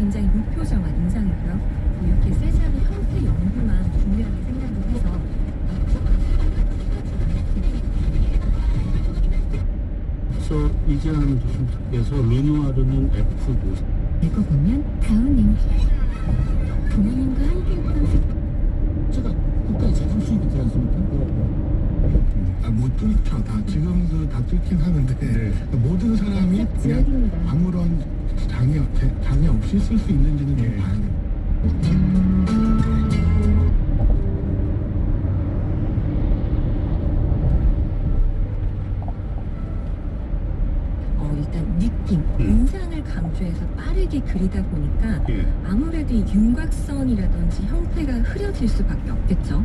굉장히 무표정한 인상이고요. 이렇게 세잔의 형태 연구만 중요하게 생각을 해서 그래서 이재한 교수님께서 르누아르는 F고 읽어보면 다운님 동양인과 함께했던 제가 국가의 재정 수입이 되지 않습니까? 못 뚫죠. 다 지금도 다 뚫긴 하는데 모든 사람이 그냥 아무런 장애 없이 쓸 수 있는지는 좀 봐야 돼요. 일단 느낌, 인상을 강조해서 빠르게 그리다 보니까 예. 아무래도 이 윤곽선이라든지 형태가 흐려질 수밖에 없겠죠.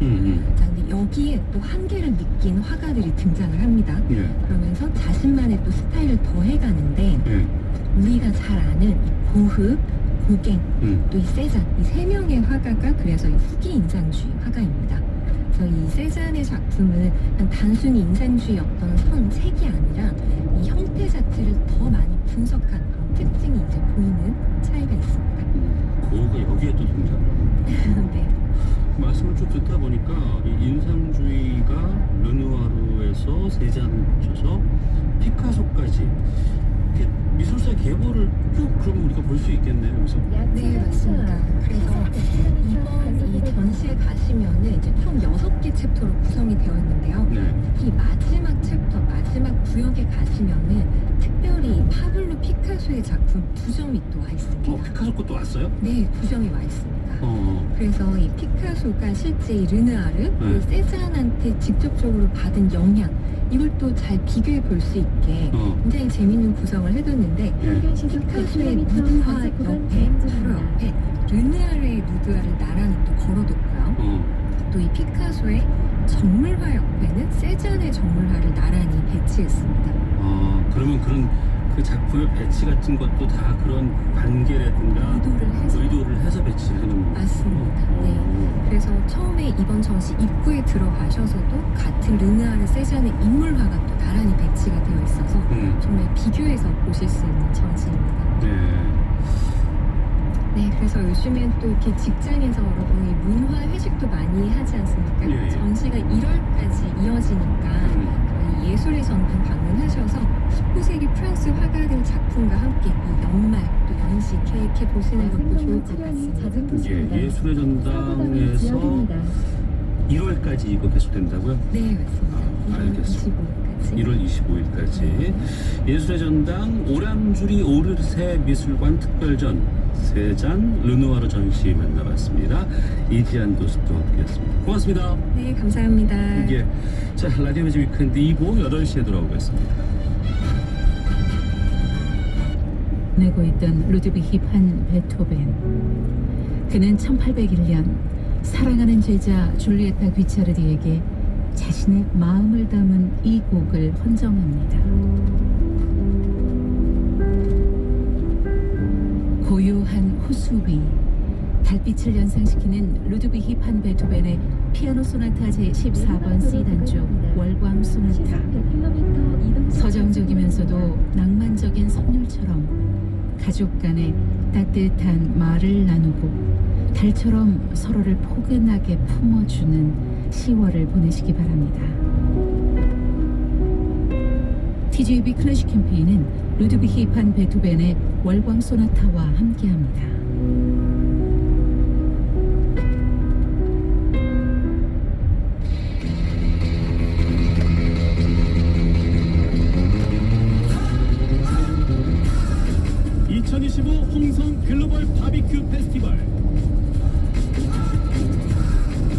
자, 근데 여기에 또 한계를 느낀 화가들이 등장을 합니다. 예. 그러면서 자신만의 또 스타일을 더해가는데 예. 우리가 잘 아는 이 고흐, 고갱, 또 이 세잔 이 세 명의 화가가 그래서 이 후기 인상주의 화가입니다. 그래서 이 세잔의 작품은 그냥 단순히 인상주의 어떤 색이 아니라 이 형태 자체를 더 많이 분석한 그런 특징이 이제 보이는 차이가 있습니다. 고흐가 여기에 또 등장을 네. 말씀을 쭉 듣다 보니까 이 인상주의가 르누아르에서 세잔을 거쳐서 피카소까지 이렇게 미술사 계보를 쭉 그러면 우리가 볼 수 있겠네요. 여기서 네, 맞습니다. 그래서 이번 이 전시에 가시면은 이제 총 6개 챕터로 구성이 되어 있는데요. 네. 이 마지막 챕터, 마지막 구역에 가시면은 특별히 파블로 피카소의 작품 2점이 또 와 있습니다. 피카소 것도 왔어요? 네, 2점이 와 있습니다. 어. 그래서 이 피카소가 실제 이 르누아르, 그 세잔한테 직접적으로 받은 영향, 이걸 또 잘 비교해 볼 수 있게 굉장히 재밌는 구성을 해뒀는데 피카소의 누드화 옆에, 바로 옆에 르누아르의 누드화를 나란히 또 걸어뒀고요. 또 이 피카소의 정물화 옆에는 세잔의 정물화를 나란히 배치했습니다. 그러면 그런 그 작품의 배치 같은 것도 다 그런 관계라든가 의도를 해서 배치를 해놓는 맞습니다. 네. 그래서 처음에 이번 전시 입구에 들어가셔서도 같은 르누아르 세잔의 인물화가 또 나란히 배치가 되어 있어서 정말 비교해서 보실 수 있는 전시입니다. 네, 그래서 요즘엔 또 이렇게 직장에서 여러분 이 문화 회식도 많이 하지 않습니까? 예. 전시가 1월까지 이어지니까 이 예술의 전당 방문하셔서 19세기 프랑스 화가들 작품과 함께 이 연말 또 연시 계획해 보시는 것도 좋을 것 같습니다. 예술의 전당에서 1월까지 이거 계속된다고요? 네, 맞습니다. 알겠습니다. 25일까지. 1월 25일까지 예술의 전당 오람주리 오르세 미술관 특별전 세잔 르누아르 전시 만나봤습니다. 이지한 교수도 함께했습니다. 고맙습니다. 네, 감사합니다. 예. 자, 라디오 매직 위크엔드 2부 8시에 돌아오겠습니다. 내고 있던 루드비히 반 베토벤. 그는 1801년 사랑하는 제자 줄리에타 귀차르디에게 자신의 마음을 담은 이 곡을 헌정합니다. 고요한 호수 위 달빛을 연상시키는 루드비히 판 베토벤의 피아노 소나타 제14번 C단조 월광 소나타. 서정적이면서도 낭만적인 선율처럼 가족 간의 따뜻한 말을 나누고 달처럼 서로를 포근하게 품어주는 10월을 보내시기 바랍니다. TJB 클래식 캠페인은 루드비히 판 베토벤의 월광 소나타와 함께합니다. 홍성 글로벌 바비큐 페스티벌.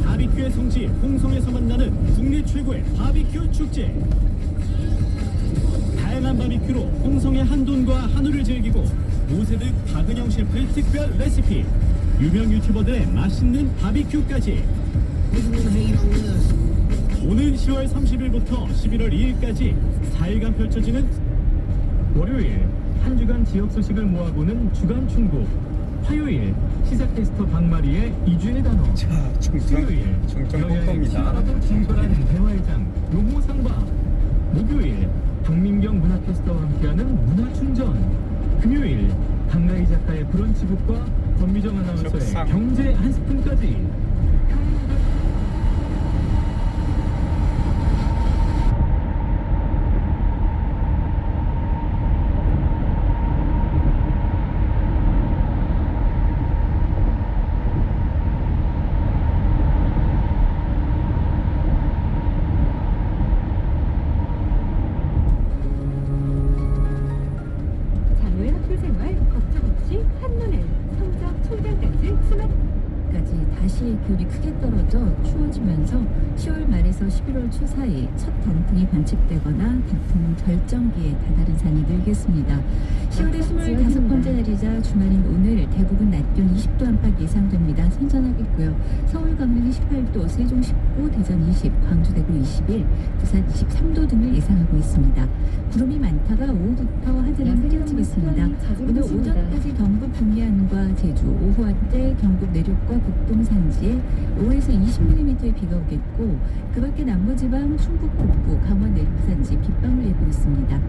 바비큐의 성지 홍성에서 만나는 국내 최고의 바비큐 축제. 다양한 바비큐로 홍성의 한돈과 한우를 즐기고 오세득 박은영 셰프의 특별 레시피, 유명 유튜버들의 맛있는 바비큐까지. 오는 10월 30일부터 11월 2일까지 4일간 펼쳐지는 월요일 한 주간 지역 소식을 모아보는 주간 충북, 화요일 시사 테스터 박마리의 2주의 단어, 수요일 여야의 치열하고 진솔한 대화회장 용호상바, 목요일 박민경 문화캐스터와 함께하는 문화충전, 금요일 강가희 작가의 브런치북과 권미정 아나운서의 경제 한 스푼까지. 자녀의 학교 생활 걱정 없이 한눈에 성적 충전까지 스마트까지 다시 기온이 크게 떨어져 추워지면서 10월 말에서 11월 초 사이 첫 단풍이 관측되거나 단풍 절정기에 다다른 산이 늘겠습니다. 10월의 25번째 날이자 주말인 오늘 대부분 낮 기온 20도 안팎 예상됩니다. 선선하겠고요. 서울 강릉이 18도, 세종 19, 대전 20, 광주 대구 21, 부산 23도 등을 예상하고 있습니다. 구름이 많다가 오후부터 하늘은 흐려지겠습니다. 오늘 오전까지 경북 동해안과 제주, 오후 한때 경북 내륙과 북동 산지에 5에서 20mm의 비가 오겠고 그 밖에 남부지방, 충북 북부, 강원 내륙 산지 빗방울 예보 있습니다.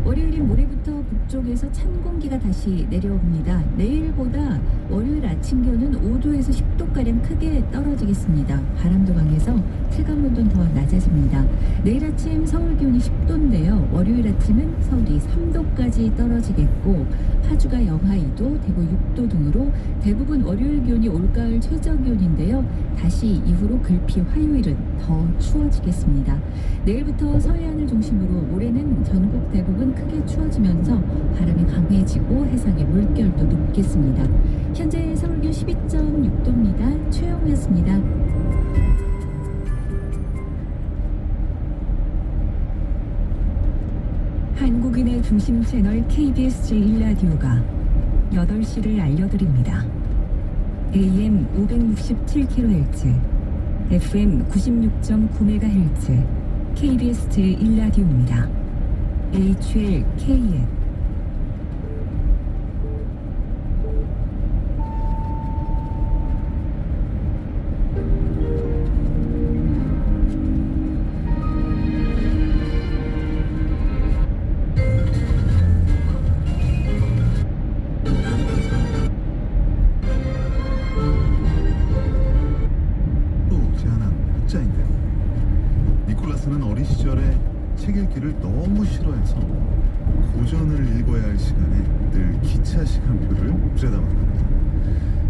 월요일인 모레부터 북쪽에서 찬 공기가 다시 내려옵니다. 내일보다 월요일 아침 기온은 5도에서 10도가량 크게 떨어지겠습니다. 바람도 강해서 체감온도는 더 낮아집니다. 내일 아침 서울 기온이 10도인데요. 월요일 아침은 서울이 3도까지 떨어지겠고 파주가 영하 2도, 대구 6도 등으로 대부분 월요일 기온이 올가을 최저 기온인데요. 다시 이후로 글피 화요일은 더 추워지겠습니다. 내일부터 서해안을 중심으로 모레는 전국 대부분 크게 추워지면서 바람이 강해지고 해상의 물결도 높겠습니다. 현재 서울 기온 12.6도입니다. 최영이었습니다. 한국인의 중심 채널 KBS 제1라디오가 8시를 알려드립니다. AM 567kHz, FM 96.9MHz, KBS 제1라디오입니다. HLKF 니콜라스는 어린 시절에 책 읽기를 너무 싫어해서 고전을 읽어야 할 시간에 늘 기차 시간표를 들여다봤답니다.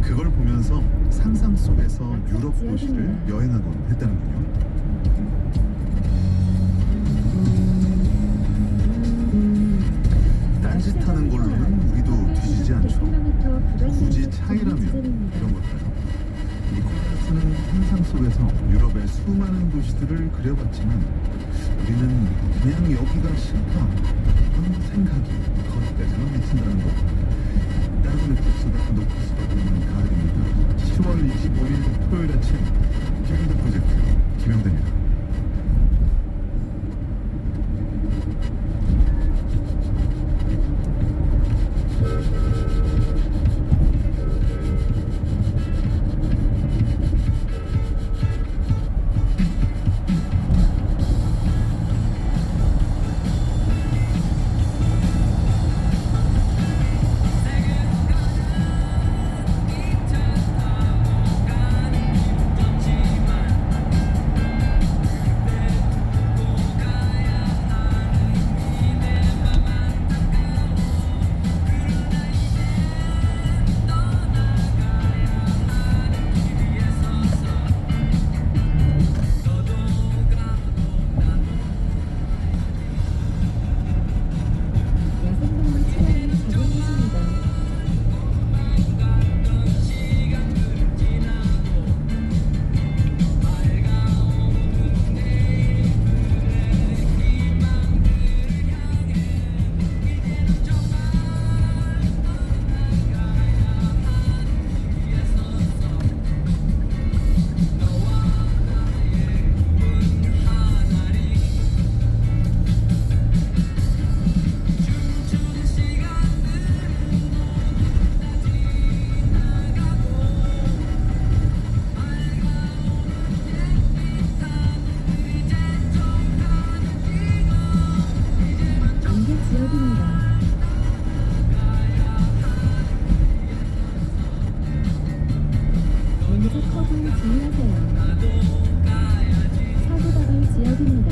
그걸 보면서 상상 속에서 유럽 도시를 여행하곤 했다는군요. 딴짓하는 걸로는 우리도 뒤지지 않죠. 굳이 차이라면 이런 걸까요? 니콜라스는 상상 속에서 유럽의 수많은 도시들을 그려봤지만 우리는 그냥 여기가 싫다 그런 생각이 거기까지만 미친다는 것. 여러분의 톡수가 녹을 수밖에 없는 가을입니다. 10월 25일 토요일 아침 킬드 프로젝트 김영대입니다. 주의하세요. 사고다발 지역입니다.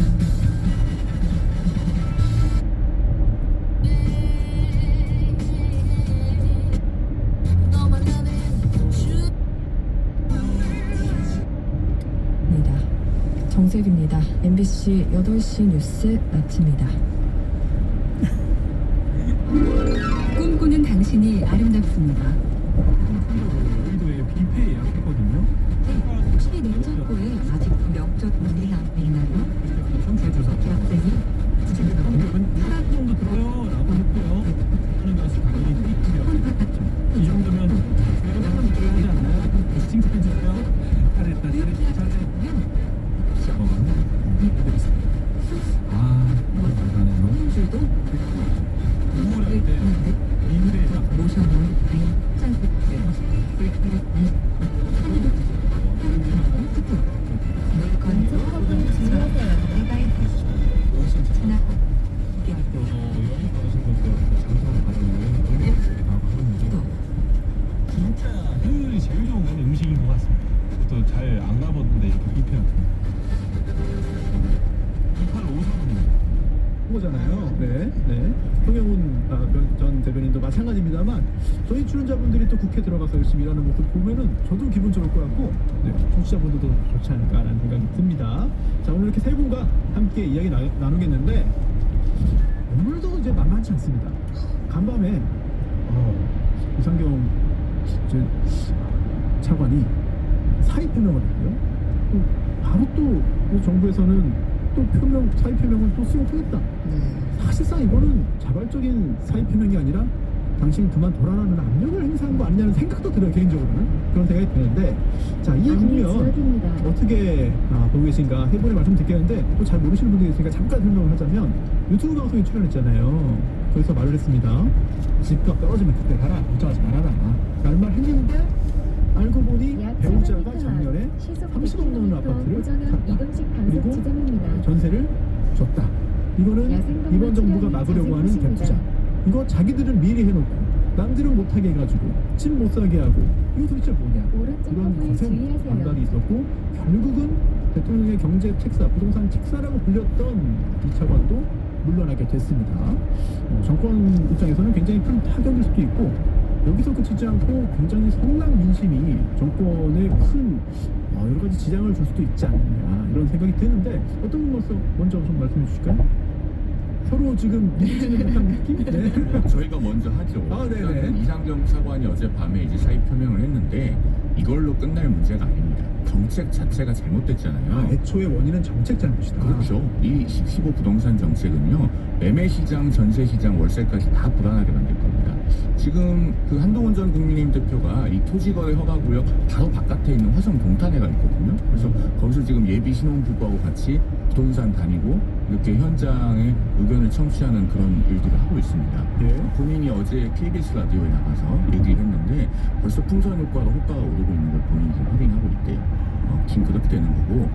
정색입니다. MBC 8시 뉴스 마칩니다. 꿈꾸는 당신이 아름답습니다. 여의도에 뷔페 예약했거든요. 혹시 냉장고에 아직도 명절이 남아있나요? 청취해주셔서 약쟁이 오늘은 사람도 들어요 라고 했고요. 하는 것이 당연히 삐끗이요. 이 정도면 사람 들어야 하지 않나요? 칭찬해주세요. 잘했다 잘했다. 손질도 우울할 때 인대가 모셔놓은 짠 건축하고 주의하세요. 여행 가신 분들 장사를 받으면 여행 나오고 하는데 진짜 효율이 제일 좋은 건 음식인 것 같습니다. 또 잘 안 가봤는데 이렇게 뷔페 같은 거 2853원입니다. 거잖아요. 네. 송영훈 전 대변인도 마찬가지입니다만 저희 출연자분들이 또 국회 들어가서 열심히 일하는 모습 보면은 저도 기분 좋을 것 같고 청취자분들도 좋지 않을까라는 생각이 듭니다. 자, 오늘 이렇게 세 분과 함께 이야기 나누겠는데 오늘도 이제 만만치 않습니다. 간밤에 이상경 차관이 사의 표명을 했고요. 바로 또 정부에서는 또 사의 표명을 또 수용하겠다. 사실상 이거는 자발적인 사의 표명이 아니라 당신 그만둬라라는 압력을 행사한 거 아니냐는 생각도 들어요. 개인적으로는 그런 생각이 드는데, 자, 이 국면 어떻게 보고 계신가 세 분의 말씀 듣겠는데 또 잘 모르시는 분들이 있으니까 잠깐 설명을 하자면 유튜브 방송에 출연했잖아요. 거기서 말을 했습니다. 집값 떨어지면 그때 가라, 걱정하지 말아라 라는 말 했는데 알고 보니 배우자가 작년에 30억 넘는 아파트를 샀다. 그리고 전세를 줬다. 이거는 이번 정부가 막으려고 하는 대투자. 이거 자기들은 미리 해놓고 남들은 못하게 해가지고 집 못 사게 하고 이거 도대체 뭐냐. 이런 거센 반발이 있었고 결국은 대통령의 경제 책사, 부동산 책사라고 불렸던 이 차관도 물러나게 됐습니다. 정권 입장에서는 굉장히 큰 타격일 수도 있고 여기서 그치지 않고 굉장히 성난 민심이 정권에 큰 여러 가지 지장을 줄 수도 있지 않느냐 이런 생각이 드는데 어떤 분으로서 먼저 좀 말씀해 주실까요? 서로 지금 믿지는 못한 느낌? 네. 저희가 먼저 하죠. 네네. 이상경 차관이 어젯밤에 이제 사의 표명을 했는데 이걸로 끝날 문제가 아닙니다. 정책 자체가 잘못됐잖아요. 애초의 원인은 정책 잘못이다. 그렇죠. 이 15 부동산 정책은요, 매매 시장, 전세 시장, 월세까지 다 불안하게 만들 겁니다. 지금 그 한동훈 전 국민의힘 대표가 이 토지거래 허가구역 바로 바깥에 있는 화성 동탄에가 있거든요. 그래서 거기서 지금 예비 신혼부부하고 같이 부동산 다니고 이렇게 현장의 의견을 청취하는 그런 일들을 하고 있습니다. 예. 본인이 어제 KBS 라디오에 나가서 얘기를 했는데 벌써 풍선 효과가 오르고 있는 걸 본인이 지금 확인하고 있대요. 지금 그렇게 되는 거고,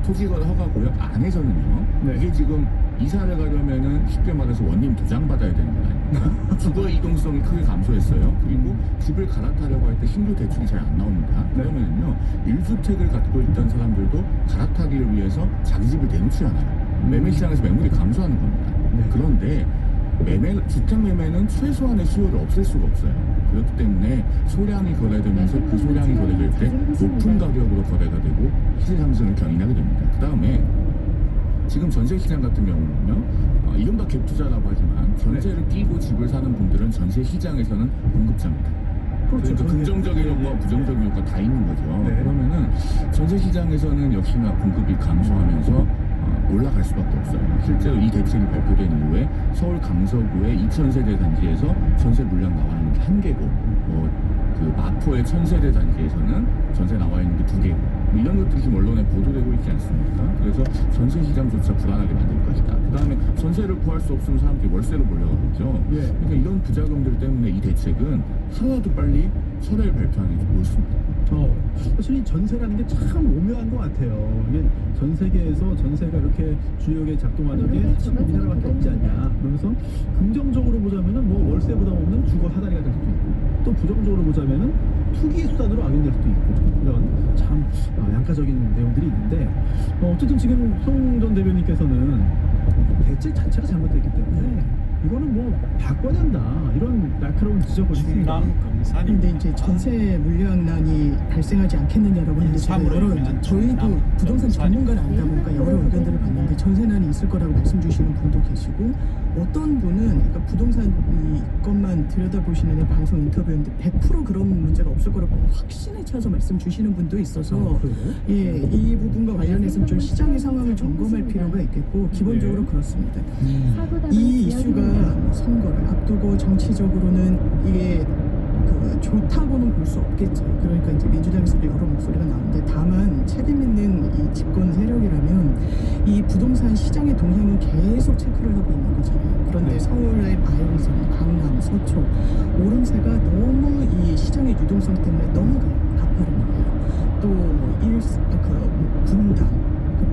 토지거래 허가구역 안에서는요, 네. 이게 지금 이사를 가려면은 쉽게 말해서 원님 도장 받아야 되는 거 아닙니까? 주거 이동성이 크게 감소했어요. 그리고 집을 갈아타려고 할 때 신규 대출이 잘 안 나옵니다. 네. 그러면은요, 1주택을 갖고 있던 사람들도 갈아타기를 위해서 자기 집을 내놓지 않아요. 매매 시장에서 매물이 감소하는 겁니다. 네. 그런데 주택 매매는 최소한의 수요를 없앨 수가 없어요. 그렇기 때문에 소량이 거래되면서 그 소량이 거래될 때 높은 가격으로 거래가 되고 시세 상승을 견인하게 됩니다. 그 다음에 지금 전세 시장 같은 경우는요, 이른바 갭투자라고 하지만 전세를 끼고 집을 사는 분들은 전세 시장에서는 공급자입니다. 그렇죠. 그러니까 긍정적인 효과, 부정적인 효과 다 있는 거죠. 네. 그러면은 전세 시장에서는 역시나 공급이 감소하면서 올라갈 수밖에 없어요. 실제로 이 대책이 발표된 이후에 서울 강서구의 2,000세대 단지에서 전세 물량 나와 있는 게 1개고, 그 마포의 1,000세대 단지에서는 전세 나와 있는 게 2개고, 이런 것들이 지금 언론에 보도되고 있지 않습니까? 그래서 전세 시장조차 불안하게 만들 것이다. 그 다음에 전세를 구할 수 없으면 사람들이 월세로 몰려가겠죠. 예. 그러니까 이런 부작용들 때문에 이 대책은 하루라도 빨리 철회를 발표하는 게 옳습니다. 사실 이 전세라는 게 참 오묘한 것 같아요. 이게 전 세계에서 전세가 이렇게 주요하게 작동하는 게 사실 우리나라밖에 없지 않냐. 그러면서 긍정적으로 보자면은 뭐 월세 부담 없는 주거 사다리가 될 수도 있고, 또 부정적으로 보자면은 투기 수단으로 악용될 수도 있고 이런 참 양가적인 내용들이 있는데 어쨌든 지금 송 전 대변인께서는 대책 자체가 잘못됐기 때문에 이거는 뭐 바꿔야 된다 이런 날카로운 지적을 했습니다. 근데 이제 전세 물량난이 발생하지 않겠느냐라고 하는데 제가 저희도 부동산 전문가를 아니다 보니까 여러 의견들을 봤는데 전세난이 있을 거라고 말씀 주시는 분도 계시고 어떤 분은 그러니까 부동산 이것만 들여다보시는 방송 인터뷰였는데 100% 그런 문제가 없을 거라고 확신에 차서 말씀 주시는 분도 있어서 예, 이 부분과 관련해서는 좀 시장의 상황을 점검할 필요가 있겠고 기본적으로 그렇습니다. 이 이슈가 선거를 앞두고 정치적으로는 이게 좋다고는 볼 수 없겠죠. 그러니까 이제 민주당에서도 여러 목소리가 나오는데 다만 책임 있는 이 집권 세력이라면 이 부동산 시장의 동향은 계속 체크를 하고 있는 거잖아요. 그런데 서울의 마영선, 강남, 서초 오름세가 너무 이 시장의 유동성 때문에 너무 가파른 거예요. 또 분당,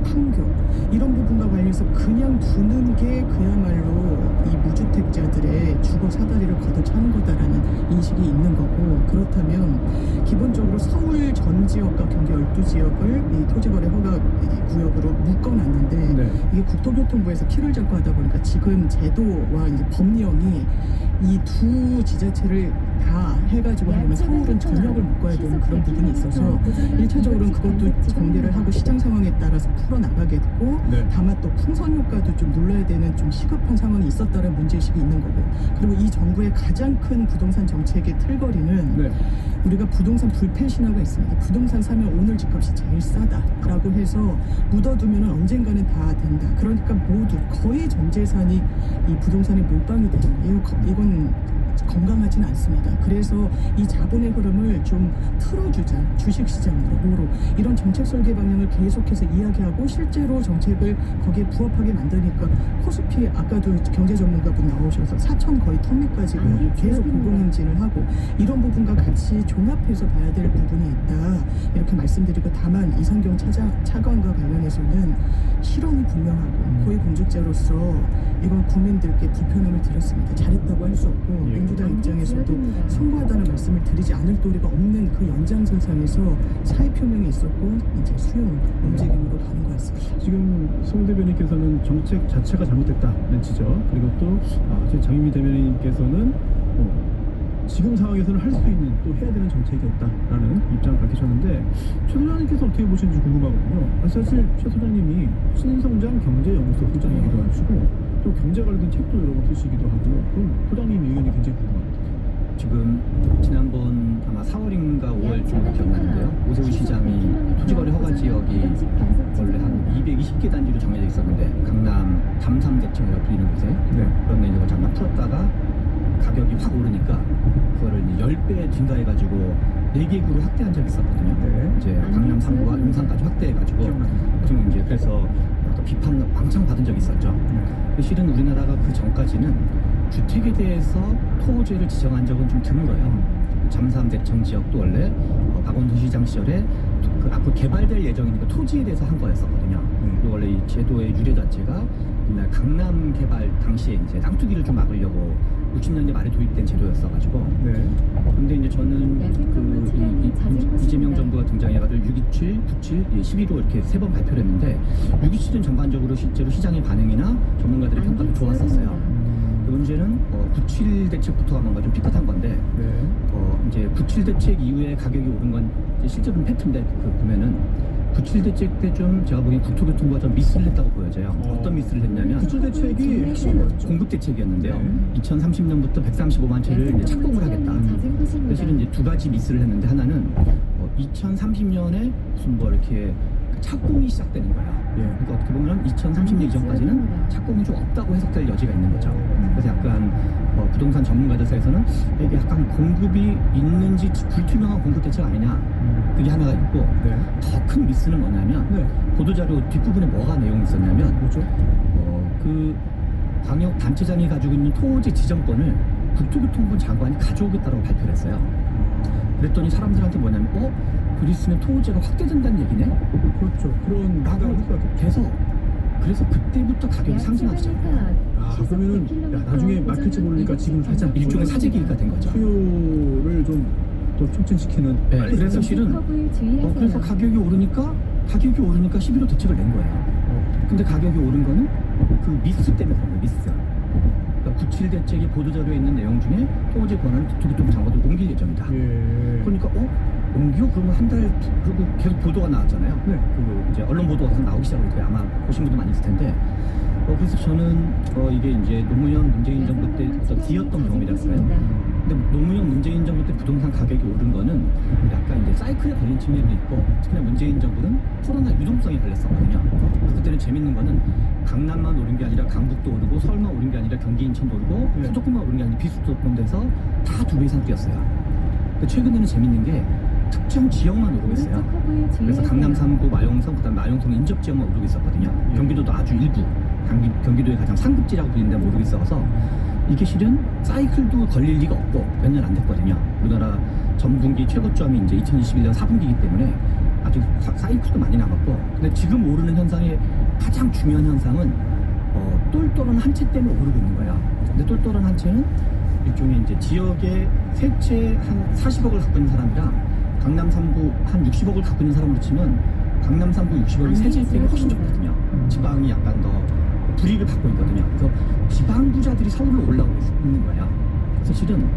판교 이런 부분과 관련해서 그냥 두는 게 그야말로 이 무주택자들의 주거 사다리를 걷어차는 거다라는 인식이 있는 거고 그렇다면 기본적으로 서울 전 지역과 경기 12지역을 이 토지거래 허가 구역으로 묶어놨는데 이게 국토교통부에서 키를 잡고 하다 보니까 지금 제도와 이제 법령이 이 두 지자체를 다 해가지고 하면 서울은 전역을 묶어야 되는 그런 부분이 있어서 1차적으로는 그것도 정리를 하고 시장 상황에 따라서 풀어나가겠고 다만 또 풍선 효과도 좀 눌러야 되는 좀 시급한 상황이 있었다는 문제의식이 있는 거고 그리고 이 정부의 가장 큰 부동산 정책의 틀거리는 우리가 부동산 불패 신화가 있습니다. 부동산 사면 오늘 집값이 제일 싸다라고 해서 묻어두면 언젠가는 다 된다. 그러니까 모두 거의 전 재산이 이 부동산에 몰빵이 되는 이건 건강하진 않습니다. 그래서 이 자본의 흐름을 좀 틀어주자. 주식시장으로 뭐로 이런 정책 설계 방향을 계속해서 이야기하고 실제로 정책을 거기에 부합하게 만드니까 코스피 아까도 경제 전문가분 나오셔서 4천 거의 턱밑까지 계속 고공행진을 하고 이런 부분과 같이 종합해서 봐야 될 부분이 있다. 이렇게 말씀드리고 다만 이상경 차관과 관련해서는 실언이 분명하고 고위공직자로서 이건 국민들께 불편함을 드렸습니다. 잘했다고 할 수 없고 민주당 입장에서도 송구하다는 말씀을 드리지 않을 도리가 없는 그 연장선상에서 사의 표명이 있었고 이제 수용 움직임으로 가는 것 같습니다. 지금 송 대변인께서는 정책 자체가 잘못됐다는 지적 그리고 또 장윤미 대변인께서는 지금 상황에서는 할 수 있는 또 해야 되는 정책이었다라는 입장을 밝히셨는데 최 소장님께서 어떻게 보시는지 궁금하거든요. 사실 최 소장님이 신성장 경제연구소 소장이기도 하시고 또 경제 관련된 책도 여러 권 쓰시기도 하고 그럼 소장님 의견이 굉장히 궁금합니다. 지금 지난번 아마 4월인가 5월 정도 기억나는데요. 오세훈 시장이 토지거래 허가 지역이 원래 한 220개 단지로 정해져 있었는데 강남 담삼대청이라고 불리는 곳에 그런데 이제 잠깐 풀었다가 가격이 확 오르니까 그거를 이제 10배 증가해가지고 4개 구로 확대한 적이 있었거든요. 이제 강남 3구와 용산까지 확대해가지고 지금 이제 그래서 비판을 왕창 받은 적이 있었죠. 실은 우리나라가 그 전까지는 주택에 대해서 토지를 지정한 적은 좀 드물어요. 잠삼대청 지역도 원래 박원순 시장 시절에 그 앞으로 개발될 예정이니까 토지에 대해서 한 거였었거든요. 그리고 원래 이 제도의 유래 자체가 옛날 강남 개발 당시에 이제 땅투기를 좀 막으려고 60년대 말에 도입된 제도였어가지고. 근데 이제 저는 이재명 정부가 등장해가지고 627, 97, 11호 이렇게 3번 발표를 했는데 627은 전반적으로 실제로 시장의 반응이나 전문가들의 평가도 좋았었어요. 그 문제는 97 대책부터가 뭔가 좀 삐끗한 건데 이제 97 대책 이후에 가격이 오른 건 이제 실제로는 팩트인데 보면은 97 대책 때 좀 제가 보기엔 국토교통부가 좀 미스를 했다고 보여져요. 어떤 미스를 했냐면 97 대책이 핵심이었죠. 공급 대책이었는데요. 2030년부터 135만 채를 이제 착공을 하겠다. 사실은 이제 두 가지 미스를 했는데 하나는 2030년에 무슨 뭐 이렇게 착공이 시작되는 거야. 그러니까 어떻게 보면 2030년 이전까지는 착공이 좀 없다고 해석될 여지가 있는 거죠. 그래서 약간 부동산 전문가들 사이에서는 이게 약간 공급이 있는지 불투명한 공급 대책 아니냐. 그게 하나가 있고 더 큰 미스는 뭐냐면 보도자료 뒷부분에 뭐가 내용이 있었냐면 그 광역 단체장이 가지고 있는 토지 지정권을 국토교통부 장관이 가져오겠다고 발표를 했어요. 그랬더니 사람들한테 뭐냐면 그리스는 토지가 확대된다는 얘기네? 그렇죠. 그런 라고 돼서 그래서 그때부터 가격이 상승하기 시작해요. 그러면은 나중에 막힐지 모르니까 지금 살짝 일종의 사재기가 된 거죠. 수요를 좀 또 촉진시키는. 네, 그래서 실은 커브에 주의하세요. 그래서 가격이 오르니까 11호 대책을 낸 거예요. 근데 가격이 오른 거는 그 미스 때문에 그런 거예요. 미스. 그러니까 97 대책이 보도자료에 있는 내용 중에 토지 권한 두기통 장관도 옮길 예정이다. 예. 그러니까 옮겨? 그러면 한 달 그리고 계속 보도가 나왔잖아요. 네. 그 이제 언론 보도가 계속 나오기 시작했고요. 아마 보신 분도 많이 있을 텐데. 그래서 저는 이게 이제 노무현 문재인 정부 때 어떤 뒤였던 경험이랄까요. 근데 노무현 문재인 정부 때 부동산 가격이 오른 거는 약간 이제 사이클에 걸린 측면도 있고, 특히나 문재인 정부는 코로나 유동성에 걸렸었거든요. 그때는 재밌는 거는 강남만 오른 게 아니라 강북도 오르고 서울만 오른 게 아니라 경기 인천도 오르고 네. 수도권만 오른 게 아니라 비수도권 돼서 다 2배 이상 뛰었어요. 근데 최근에는 재밌는 게 특정 지역만 오르고 있어요. 그래서 강남 3구, 마용성, 그다음 마용성 인접 지역만 오르고 있었거든요. 경기도도 아주 일부, 경기도의 가장 상급지라고 불리는 데 오르고 있어서 이게 실은 사이클도 걸릴 리가 없고 몇 년 안 됐거든요. 우리나라 전분기 최고점이 이제 2021년 4분기이기 때문에 아직 사이클도 많이 남았고, 근데 지금 오르는 현상의 가장 중요한 현상은 똘똘한 한 채 때문에 오르고 있는 거예요. 근데 똘똘한 한 채는 일종의 이제 지역에 세 채 한 40억을 갖고 있는 사람이랑 강남 3구 한 60억을 갖고 있는 사람으로 치면 강남 3구 60억이 세제 혜택이 훨씬 좋거든요. 지방이 약간 더 불이익을 받고 있거든요. 그래서 지방 부자들이 서울로 올라오고 있는 거예요. 그래서 실은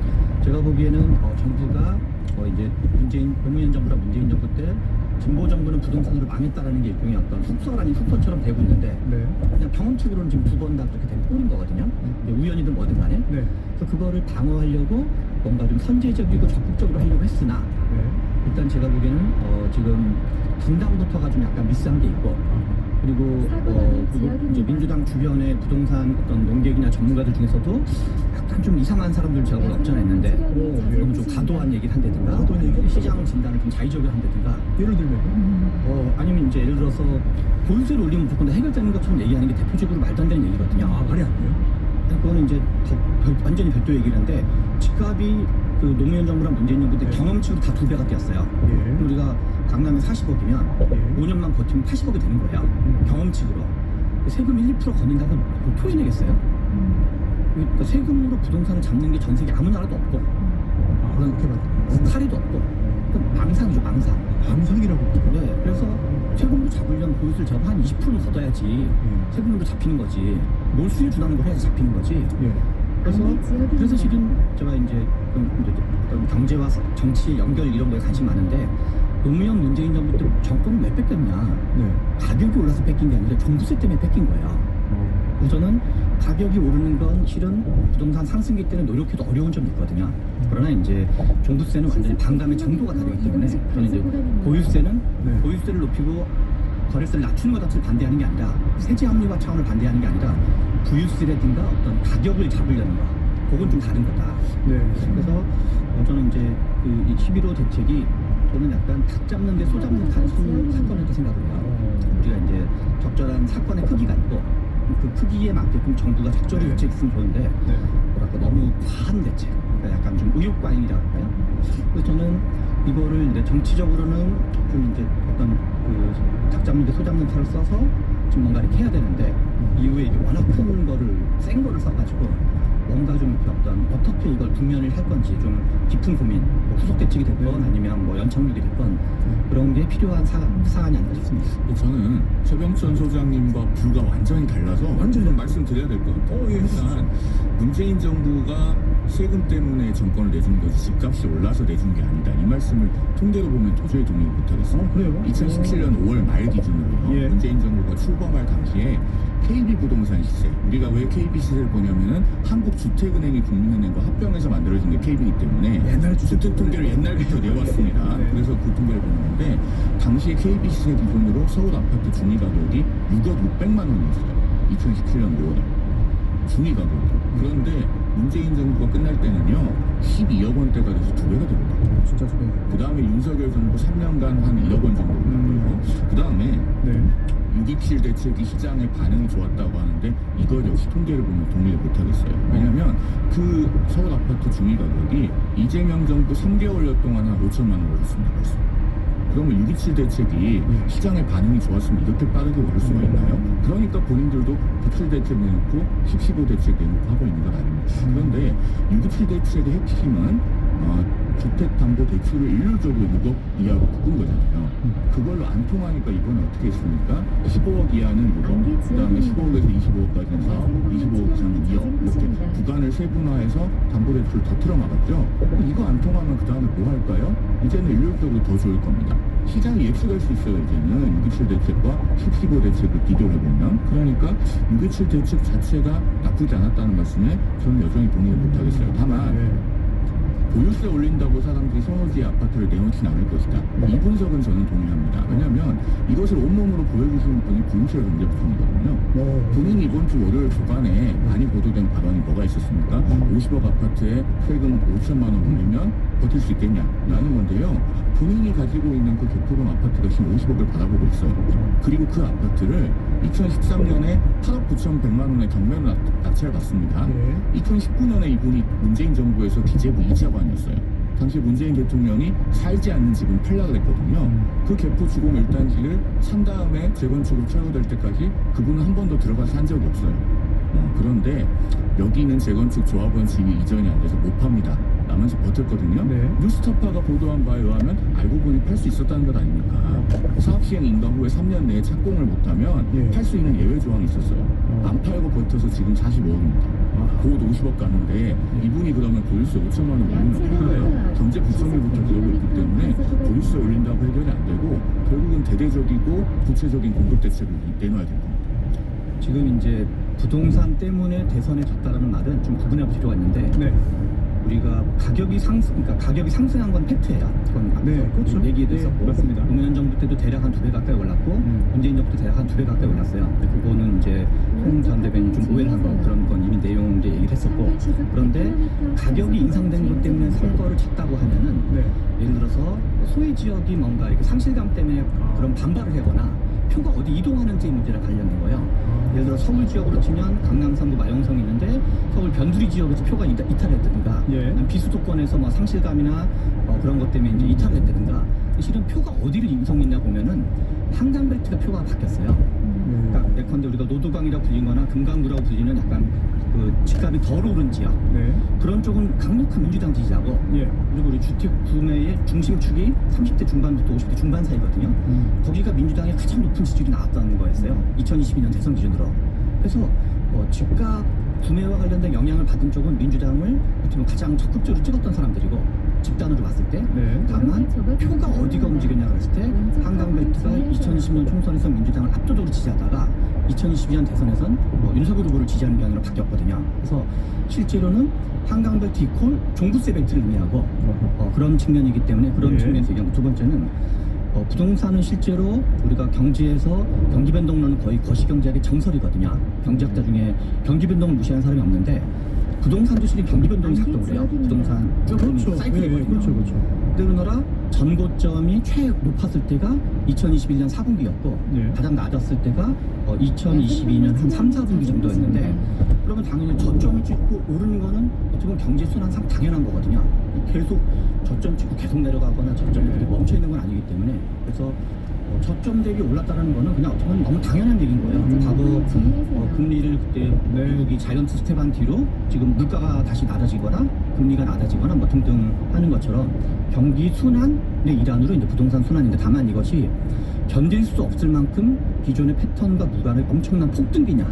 제가 보기에는 정부가 이제 노무현 정부랑 문재인 정부 때 진보 정부는 부동산으로 망했다라는 게 일종의 어떤 숙설 아닌 숙설처럼 되고 있는데, 네. 그냥 경험칙으로는 지금 2번 다 그렇게 된 꼴인 거거든요. 우연이든 뭐든 간에. 네. 그래서 그거를 방어하려고 뭔가 좀 선제적이고 적극적으로 하려고 했으나, 네. 일단 제가 보기에는 지금 분당부터가 좀 약간 미스한 게 있고, 그리고 이제 민주당 주변의 부동산 어떤 농객이나 전문가들 중에서도 약간 좀 이상한 사람들 제가 보기 없지 않아 있는데, 너무 좀 과도한 얘기를 한다든가, 시장 진단을 좀 자의적으로 한다든가, 예를 들면 아니면 이제 예를 들어서 보유세를 올리면 무조건 다 해결되는 것처럼 얘기하는 게 대표적으로 말도 안 되는 얘기거든요. 말이 안 돼요? 그거는 이제 완전히 별도 얘기를 하는데, 집값이 그 노무현 정부랑 문재인 정부 때 네. 경험치로 다 2배가 뛰었어요. 예. 우리가 강남에 40억이면 예. 5년만 버티면 80억이 되는 거예요. 경험치로. 세금 1, 2% 걷는다고 그걸 토해내겠어요? 그러니까 세금으로 부동산을 잡는 게 전 세계 아무 나라도 없고, 그렇게 말해요. 사례도 없고, 그럼 망상이죠, 망상. 방상이라고. 네, 그래서 세금으로 잡으려면 보유세를 잡아 한 20%는 걷어야지 세금으로 잡히는 거지. 몰수에 준하는 걸 해야지 잡히는 거지. 예. 그래서 실은 제가 이제 경제와 정치의 연결 이런 거에 관심 많은데, 노무현 문재인 정부 때 정권을 왜 뺏겼냐? 네. 가격이 올라서 뺏긴 게 아니라 종부세 때문에 뺏긴 거예요. 그래서 저는 가격이 오르는 건 실은 부동산 상승기 때는 노력해도 어려운 점이 있거든요. 그러나 이제 종부세는 완전히 반감의 정도가 다르기 때문에 저는 이제 보유세는 네. 보유세를 높이고 거래세를 낮추는 것 자체를 반대하는 게 아니라, 세제 합리화 차원을 반대하는 게 아니라 부유세라든가 어떤 가격을 잡으려는 거, 그건 좀 다른 거다. 네. 그래서 저는 이제 이 11호 대책이 저는 약간 닭 잡는데 소 잡는 단순 사건이라고 생각을 해요. 우리가 이제 적절한 사건의 크기가 있고, 그 크기에 맞게끔 정부가 적절히 네. 대책했으면 좋은데, 네. 뭐랄까 너무 과한 대책, 그러니까 약간 좀 의욕과잉이라고 할까요? 그래서 저는 이거를 이제 정치적으로는 좀 이제 어떤 닭 잡는데 소 잡는 탈을 써서 좀 뭔가 이렇게 해야 되는데, 이후에 이게 워낙 큰 거를 센 거를 써가지고 뭔가 좀 어떤 어떻게 이걸 국면을 할 건지 좀 깊은 고민, 뭐 후속 대책이 됐건 아니면 뭐 연착륙이 됐건 그런 게 필요한 사안이 아닌가 싶습니다. 저는 최병천 소장님과 뷰가 완전히 달라서 완전히 좀 말씀드려야 될 것 같아요. 예, 일단 문재인 정부가 세금 때문에 정권을 내준 거지 집값이 올라서 내준 게 아니다. 이 말씀을 통계로 보면 도저히 동의를 못하겠어요. 그래요? 2017년 5월 말 기준으로요. 예. 문재인 정부가 출범할 당시에 KB 부동산 시세, 우리가 왜 KB 시세를 보냐면은 한국주택은행이 국민은행과 합병해서 만들어진 게 KB이기 때문에 옛날 주택 통계를 옛날부터 내왔습니다. 네. 그래서 그 통계를 보는 건데, 당시에 KB 시세 기준으로 서울 아파트 중위 가격이 6억 600만 원이었어요. 2017년 5월에 중위 가격. 그런데 문재인 정부가 끝날 때는요 12억 원대가 돼서 2배가 됩니다. 진짜 좋네. 그 다음에 윤석열 정부 3년간 한 1억 원 정도 올랐고요. 그 다음에 네. 6.27 대책이 시장에 반응이 좋았다고 하는데, 이걸 역시 통계를 보면 동의를 못하겠어요. 왜냐면 그 서울 아파트 중위 가격이 이재명 정부 3개월여 동안 한 5천만 원 올랐습니다. 벌써. 그러면 6.27 대책이 시장에 반응이 좋았으면 이렇게 빠르게 오를 수가 있나요? 그러니까 본인들도 97 대책 내놓고 15 대책 내놓고 하고 있는 것 아닙니까? 그런데 6.27 대책의 핵심은 주택담보대출을 일률적으로 6억 이하로 묶은 거잖아요. 그걸로 안 통하니까 이번에 어떻게 했습니까? 15억 이하는 6억, 그 다음에 15억에서 25억까지는 4억, 25억 이상은 2억 이렇게 구간을 세분화해서 담보대출을 더 틀어막았죠. 이거 안 통하면 그 다음에 뭐 할까요? 이제는 일률적으로 더 좋을 겁니다. 시장이 예측할 수 있어요. 이제는 627 대책과 1015 대책을 비교를 해보면. 그러니까 627 대책 자체가 나쁘지 않았다는 말씀에 저는 여전히 동의를 못하겠어요. 다만 보유세 올린다고 사람들이 선호지의 아파트를 내놓진 않을 것이다. 이 분석은 저는 동의합니다. 왜냐하면 이것을 온몸으로 보여주시는 분이 부인철 경제부총리거든요. 본인이 이번 주 월요일 주간에 많이 보도된 발언이 뭐가 있었습니까? 50억 아파트에 세금 5천만 원 올리면 버틸 수 있겠냐라는 건데요. 본인이 가지고 있는 그 교토동 아파트가 지금 50억을 받아보고 있어요. 그리고 그 아파트를 2013년에 8억 9,100만 원의 경매로 낙찰을 받습니다. 2019년에 이분이 문재인 정부에서 기재부 2차관이었어요. 당시 문재인 대통령이 살지 않는 집은 팔라 그랬거든요. 그 개포 주공 1단지를 산 다음에 재건축으로 철거될 때까지 그분은 한 번도 들어가서 산 적이 없어요. 그런데 여기는 재건축 조합원 지위 이전이 안 돼서 못 팝니다 라면서 버텼거든요. 뉴스타파가 보도한 바에 의하면 알고 보니 팔 수 있었다는 것 아닙니까? 사업 시행 인가 후에 3년 내에 착공을 못하면 팔 수 있는 예외 조항이 있었어요. 안 팔고 버텨서 지금 45억입니다. 곧 50억 가는데 이분이 그러면 보유세 5천만 원 올리면 팔아요. 경제부총리부터 그러고 있기 때문에 보유세 올린다고 해결이 안 되고 결국은 대대적이고 구체적인 공급 대책을 내놔야 됩니다. 지금 이제 부동산 때문에 대선에 졌다라는 말은 좀 구분할 필요가 있는데 우리가 가격이 상승한 건 팩트예요. 그건 앞서 얘기도 했었고 맞습니다. 노무현 정부 때도 대략 한 2배 가까이 올랐고 문재인 정부 때 대략 한 2배 가까이 올랐어요. 근데 그거는 이제 홍 전 대변인 좀 오해를 한 거 그런 건 이미 내용 이제 얘기를 했었고 그런데 가격이 인상된 것 때문에 선거를 쳤다고 하면은 예를 들어서 소외 지역이 뭔가 이렇게 상실감 때문에 그런 반발을 하거나 표가 어디 이동하는지 문제랑 관련된 거예요. 예를 들어 서울 지역으로 치면 강남 3구 마영성이 있는데 서울 변두리 지역에서 표가 이탈했다든가 비수도권에서 뭐 상실감이나 그런 것 때문에 이제 이탈을 했다든가 실은 표가 어디를 이동했냐 보면은 한강벨트가 표가 바뀌었어요. 그러니까 예컨대 우리가 노도강이라고 불린 거나 금강구라고 불리는 약간 그 집값이 덜 오른 지역 그런 쪽은 강력한 민주당 지지자고 그리고 우리 주택 구매의 중심축이 30대 중반부터 50대 중반 사이거든요. 거기가 민주당의 가장 높은 지지율이 나왔다는 거였어요. 2022년 대선 기준으로. 그래서 집값 구매와 관련된 영향을 받은 쪽은 민주당을 어떻게 보면 가장 적극적으로 찍었던 사람들이고 집단으로 봤을 때 다만 표가 어디가 움직였냐 그랬을 때 한강벨트가 2020년 총선에서 민주당을 압도적으로 지지하다가 2022년 대선에선 윤석열 후보를 지지하는 경향으로 바뀌었거든요. 그래서 실제로는 한강벨트 이콜 종부세 벨트를 의미하고 그런 측면이기 때문에 그런 측면에서 얘기하고 두 번째는 부동산은 실제로 우리가 경제에서 경기 변동론은 거의 거시경제학의 정설이거든요. 경제학자 중에 경기 변동을 무시하는 사람이 없는데 부동산도 실은 경기 변동이 작동을 해요. 부동산 쭉 사이클이거든요. 근데 우리나라 전고점이 최 높았을 때가 2021년 4분기였고 가장 낮았을 때가 2022년 한 3, 4분기 정도였는데 그러면 당연히 저점을 찍고 오르는 거는 어떻게 보면 경제 순환상 당연한 거거든요. 계속 저점 찍고 계속 내려가거나 저점이 멈춰 있는 건 아니기 때문에 그래서 저점 대비 올랐다는 거는 그냥 어떻게 보면 너무 당연한 얘기인 거예요. 과거 금리를 그때 미국이 자이언트 스텝한 뒤로 지금 물가가 다시 낮아지거나 금리가 낮아지거나 뭐 등등 하는 것처럼 경기 순환의 일환으로 이제 부동산 순환인데 다만 이것이 견딜 수 없을 만큼 기존의 패턴과 무관의 엄청난 폭등기냐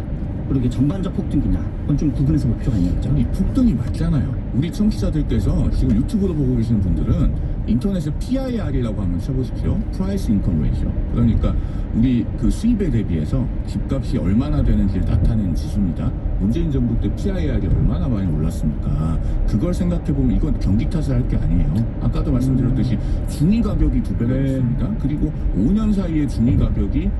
그리고 이게 전반적 폭등기냐 그건 좀 구분해서 볼 필요가 있는 거죠. 이 폭등이 맞잖아요. 우리 청취자들께서 지금 유튜브로 보고 계시는 분들은 인터넷에 PIR이라고 한번 쳐보십시오. Price Income Ratio. 그러니까 우리 그 수입에 대비해서 집값이 얼마나 되는지를 나타내는 지수입니다. 문재인 정부 때 PIR이 얼마나 많이 올랐습니까? 그걸 생각해보면 이건 경기 탓을 할 게 아니에요. 아까도 말씀드렸듯이 중위 가격이 2배가 됐습니다. 그리고 5년 사이에 중위 가격이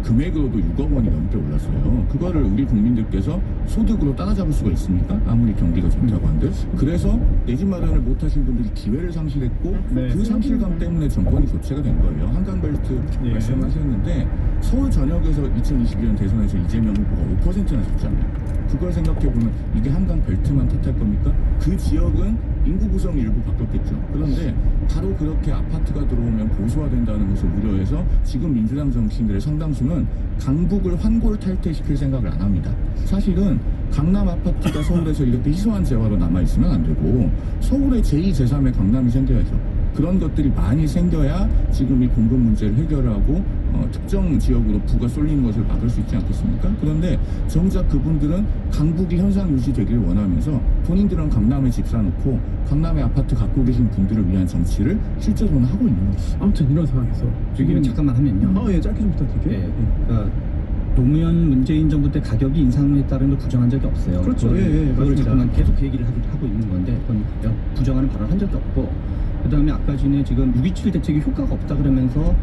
금액으로도 6억 원이 넘게 올랐어요. 그거를 우리 국민들께서 소득으로 따라잡을 수가 있습니까? 아무리 경기가 좋다고 한들. 그래서 내 집 마련을 못하신 분들이 기회를 상실했고 그 상실감 때문에 정권이 교체가 된 거예요. 한강벨트 말씀하셨는데 서울 전역에서 2022년 대선에서 이재명 후보가 5%나 졌잖아요. 그걸 생각해보면 이게 한강벨트만 탓할 겁니까? 그 지역은 인구 구성이 일부 바뀌었겠죠. 그런데 바로 그렇게 아파트가 들어오면 보수화된다는 것을 우려해서 지금 민주당 정치인들의 상당수는 강북을 환골 탈퇴시킬 생각을 안 합니다. 사실은 강남 아파트가 서울에서 이렇게 희소한 재화로 남아있으면 안 되고 서울의 제2, 제3의 강남이 생겨야죠. 그런 것들이 많이 생겨야 지금 이 공급 문제를 해결하고 특정 지역으로 부가 쏠리는 것을 막을 수 있지 않겠습니까? 그런데 정작 그분들은 강북이 현상 유지되기를 원하면서 본인들은 강남에 집 사놓고 강남에 아파트 갖고 계신 분들을 위한 정치를 실제로는 하고 있는 거죠. 아무튼 이런 상황에서 지금 잠깐만 하면요. 예, 짧게 좀 부탁드릴게요. 예, 그러니까 노무현 문재인 정부 때 가격이 인상했다는 걸 부정한 적이 없어요. 그렇죠. 그걸, 예, 그걸 맞습니다. 잠깐만 계속 그 얘기를 하고 있는 건데 그건 부정하는 발언을 한 적이 없고 그다음에 아까 전에 지금 6.27 대책이 효과가 없다 그러면서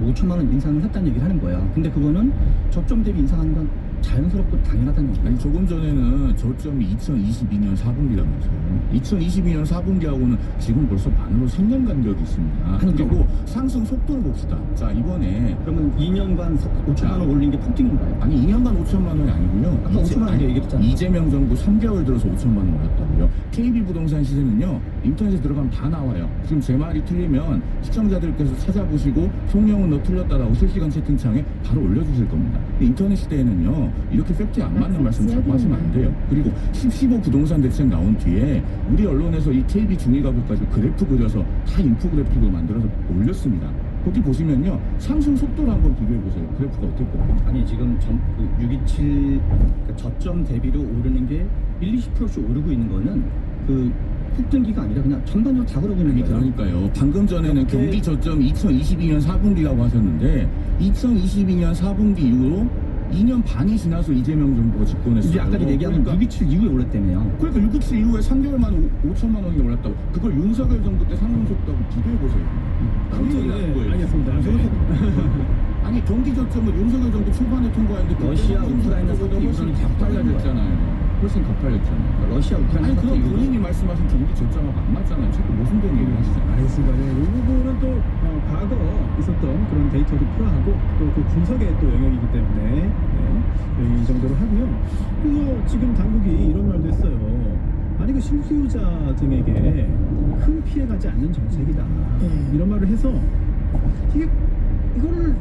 5천만 원 인상을 했다는 얘기를 하는 거예요. 근데 그거는 저점 대비 인상하는 건 자연스럽고 당연하다는 얘기예요. 아니 조금 전에는 저점이 2022년 4분기라면서요. 2022년 4분기하고는 지금 벌써 반으로 3년 간격이 있습니다. 그리고 상승 속도를 봅시다. 자 이번에 그러면 2년간 5천만 원 올린 게 폭등인가요? 아니 2년간 5천만 원이 아니고요. 아까 5천만 원 얘기했잖아요. 이재명 정부 3개월 들어서 5천만 원 올렸다고요. KB 부동산 시세는요. 인터넷에 들어가면 다 나와요. 지금 제 말이 틀리면 시청자들께서 찾아보시고 송영은 너 틀렸다라고 실시간 채팅창에 바로 올려주실 겁니다. 근데 인터넷 시대에는요. 이렇게 팩트에 안 맞는 말씀 자꾸 하시면 안 돼요. 그리고 15 부동산 대책 나온 뒤에 우리 언론에서 이 KB 중위 가격까지 그래프 그려서 다 인포그래픽으로 만들어서 올렸습니다. 거기 보시면요. 상승 속도를 한번 비교해보세요. 그래프가 어땠거든요. 아니 지금 627 그러니까 저점 대비로 오르는 게 1-20%씩 오르고 있는 거는 그 폭등기가 아니라 그냥 전반적으로 다 그러고 있는 거예요. 그러니까요. 방금 전에는 경기 저점 2022년 4분기라고 하셨는데 2022년 4분기 이후로 2년 반이 지나서 이재명 정부가 집권했어요. 이제 아까 얘기한 6.27 이후에 올랐다며요. 그러니까 6.27 이후에 3개월 만에 5천만 원이 올랐다고. 그걸 윤석열 정부 때 상승 속도하고 비교해보세요. 아무튼 알겠습니다. 아니 경기 저점을 윤석열 정부 초반에 통과했는데 러시아 우크라이나 사태 훨씬 가팔려졌잖아요. 훨씬 가팔렸잖아요. 러시아 우크라이나 아니 사태 그럼 이후로 본인이 말씀하신 경기 저점하고 안 맞잖아요. 자꾸 무슨 돈 얘기를 하시잖아요. 알겠습니다. 네, 이 부분은 또 과거 있었던 그런 데이터도 필요하고 또 그 분석의 또 영역이기 때문에 이 정도로 하고요. 그래서 지금 당국이 이런 말도 했어요. 아니 그 실수요자 등에게 큰 피해 가지 않는 정책이다. 이런 말을 해서 이거를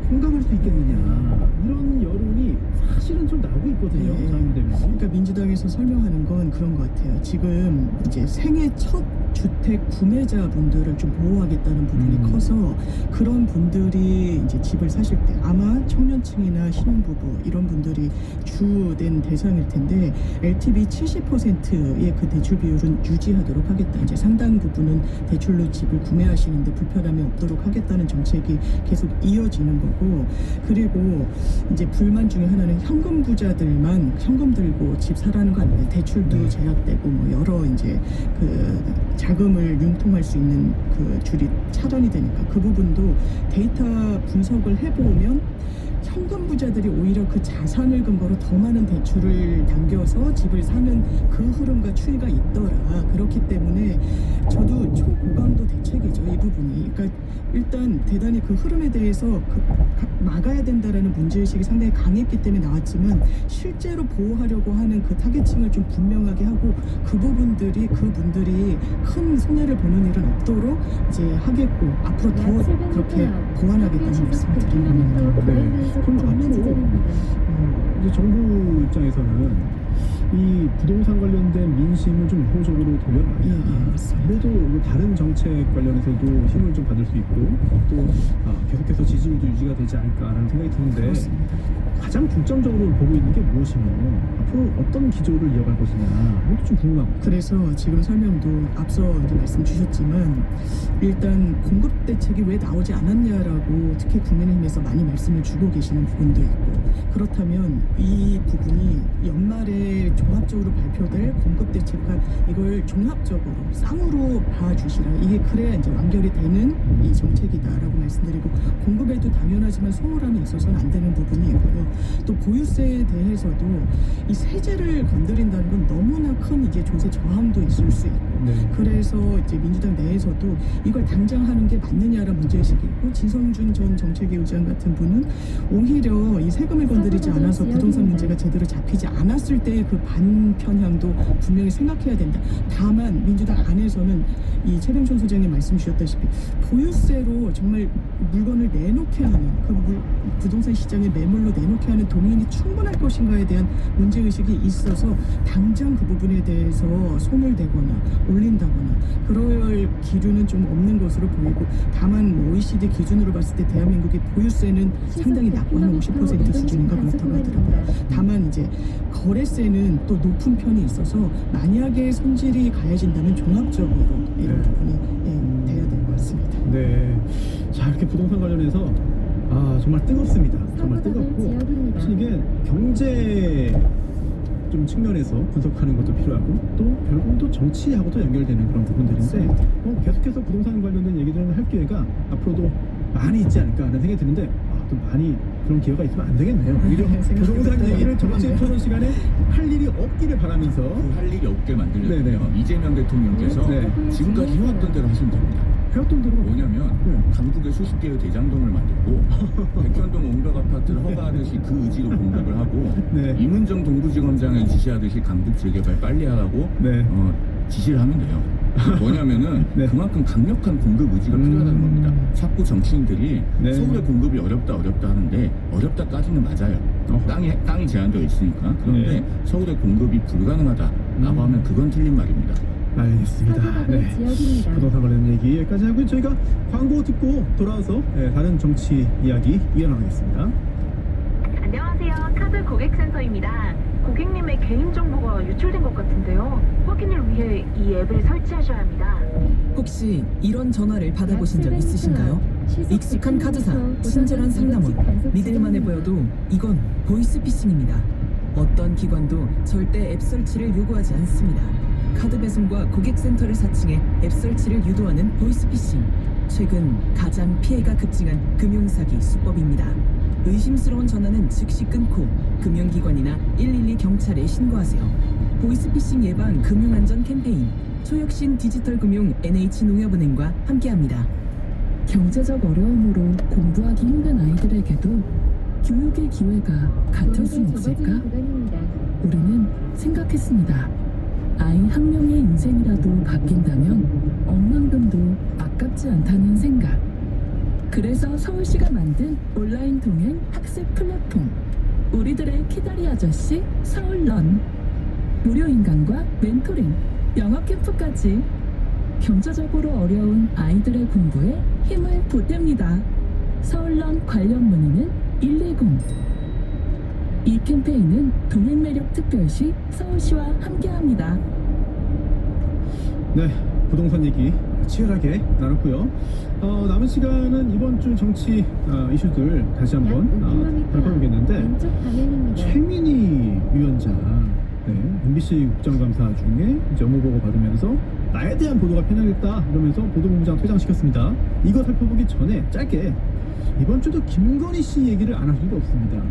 공감할 수 있겠느냐 이런 여론이 사실은 좀 나오고 있거든요. 그러니까 민주당에서 설명하는 건 그런 것 같아요. 지금 이제 생애 첫 주택 구매자분들을 좀 보호하겠다는 부분이 커서 그런 분들이 이제 집을 사실 때 아마 청년층이나 신혼부부 이런 분들이 주된 대상일 텐데 LTV 70%의 그 대출 비율은 유지하도록 하겠다. 이제 상당 부분은 대출로 집을 구매하시는데 불편함이 없도록 하겠다는 정책이 계속 이어지는 거고 그리고 이제 불만 중에 하나는 현금 부자들만 현금 들고 집 사라는 거 아니에요. 대출도 제약되고 뭐 여러 이제 그 자금을 융통할 수 있는 그 줄이 차단이 되니까 그 부분도 데이터 분석을 해보면 현금 부자들이 오히려 그 자산을 근거로 더 많은 대출을 당겨서 집을 사는 그 흐름과 추이가 있더라. 그렇기 때문에 저도 초고강도 대책이죠. 이 부분이. 그러니까 일단 대단히 그 흐름에 대해서 막아야 된다라는 문제의식이 상당히 강했기 때문에 나왔지만 실제로 보호하려고 하는 그 타겟층을 좀 분명하게 하고 그분들이 큰 손해를 보는 일은 없도록 이제 하겠고 앞으로 더 그렇게 보완하겠다는 말씀을 드립니다. 그럼 앞으로 이제 정부 입장에서는 이 부동산 관련된 민심을 좀 우호적으로 돌려놔야 그래도 다른 정책 관련해서도 힘을 좀 받을 수 있고 또 계속해서 지지율도 유지가 되지 않을까라는 생각이 드는데 그렇습니다. 가장 중점적으로 보고 있는 게 무엇이며 앞으로 어떤 기조를 이어갈 것이냐 이것도 좀 궁금하고 그래서 지금 설명도 앞서 이제 말씀 주셨지만 일단 공급 대책이 왜 나오지 않았냐라고 특히 국민의힘에서 많이 말씀을 주고 계시는 부분도 있고 그렇다면 이 부분이 연말에 종합적으로 발표될 공급 대책과 이걸 종합적으로 쌍으로 봐주시라 이게 그래야 이제 완결이 되는 이 정책이다라고 말씀드리고 공급에도 당연하지만 소홀함이 있어서는 안 되는 부분이 있고요. 또 보유세에 대해서도 이 세제를 건드린다는 건 너무나 큰 이제 조세 저항도 있을 수 있고 그래서 이제 민주당 내에서도 이걸 당장 하는 게 맞느냐라는 문제의식이 있고 진성준 전 정책위 의장 같은 분은 오히려 이 세금을 건드리지 않아서 부동산 문제가 제대로 잡히지 않았을 때의 그 반편향도 분명히 생각해야 된다. 다만 민주당 안에서는 이 최병천 소장님 말씀 주셨다시피 보유세로 정말 물건을 내놓게 하는 부동산 시장에 매물로 내놓게 하는 동인이 충분할 것인가에 대한 문제의식이 있어서 당장 그 부분에 대해서 손을 대거나 올린다거나 그럴 기류는 좀 없는 것으로 보이고 다만 뭐 OECD 기준으로 봤을 때 대한민국의 보유세는 상당히 낮고 한 50% 수준인가 그렇다고 하더라고요. 다만 이제 거래세는 또 높은 편이 있어서 만약에 손질이 가해진다면 종합적으로 이런 부분이 돼야 될 것 같습니다. 네. 자, 이렇게 부동산 관련해서 정말 뜨겁습니다. 정말 뜨겁고 사실 이게 경제 좀 측면에서 분석하는 것도 필요하고 또 결국은 또 정치하고도 연결되는 그런 부분들인데 계속해서 부동산 관련된 얘기들을 할 기회가 앞으로도 많이 있지 않을까 하는 생각이 드는데 또 많이 그런 기회가 있으면 안 되겠네요. 오히려 부동산 얘기를 정치 토론 시간에 할 일이 없기를 바라면서 할 일이 없게 만들려면 이재명 대통령께서 지금까지 해왔던 대로 하시면 됩니다. 해왔던 대로 뭐냐면 강북에 수십 개의 대장동을 만들고 백현동 옹벽 아파트를 허가하듯이 그 의지로 공급을 하고 이문정 동부지검장을 지시하듯이 강북 재개발 빨리 하라고 지시를 하면 돼요. 뭐냐면은 그만큼 강력한 공급 의지가 필요하다는 겁니다. 자꾸 정치인들이 서울의 공급이 어렵다 하는데 어렵다까지는 맞아요. 땅이 제한되어 있으니까. 그런데 서울의 공급이 불가능하다라고 하면 그건 틀린 말입니다. 알겠습니다. 네. 부동산 관련 얘기 여기까지 하고 저희가 광고 듣고 돌아와서 다른 정치 이야기 이어나가겠습니다. 안녕하세요. 카드 고객센터입니다. 고객님의 개인정보가 유출된 것 같은데요. 확인을 위해 이 앱을 설치하셔야 합니다. 혹시 이런 전화를 받아보신 적 있으신가요? 익숙한 카드사, 친절한 상담원, 믿을만해 보여도 이건 보이스피싱입니다. 어떤 기관도 절대 앱 설치를 요구하지 않습니다. 카드 배송과 고객센터를 사칭해 앱 설치를 유도하는 보이스피싱. 최근 가장 피해가 급증한 금융사기 수법입니다. 의심스러운 전화는 즉시 끊고 금융기관이나 112 경찰에 신고하세요. 보이스피싱 예방 금융안전 캠페인 초혁신 디지털금융 NH농협은행과 함께합니다. 경제적 어려움으로 공부하기 힘든 아이들에게도 교육의 기회가 같을 수 없을까? 우리는 생각했습니다. 아이 한 명의 인생이라도 바뀐다면 억만금도 아깝지 않다는 생각. 그래서 서울시가 만든 온라인 동행 학습 플랫폼 우리들의 키다리 아저씨 서울런. 무료 인강과 멘토링, 영어 캠프까지 경제적으로 어려운 아이들의 공부에 힘을 보탭니다. 서울런 관련 문의는 120. 이 캠페인은 동행매력 특별시 서울시와 함께합니다. 네, 부동산 얘기 치열하게 나눴고요. 남은 시간은 이번 주 정치 이슈들 다시 한번 살펴보겠는데 최민희 위원장 MBC 국정감사 중에 이제 업무보고 받으면서 나에 대한 보도가 편향했다 이러면서 보도본부장 퇴장시켰습니다. 이거 살펴보기 전에 짧게 이번 주도 김건희 씨 얘기를 안 할 수가 없습니다.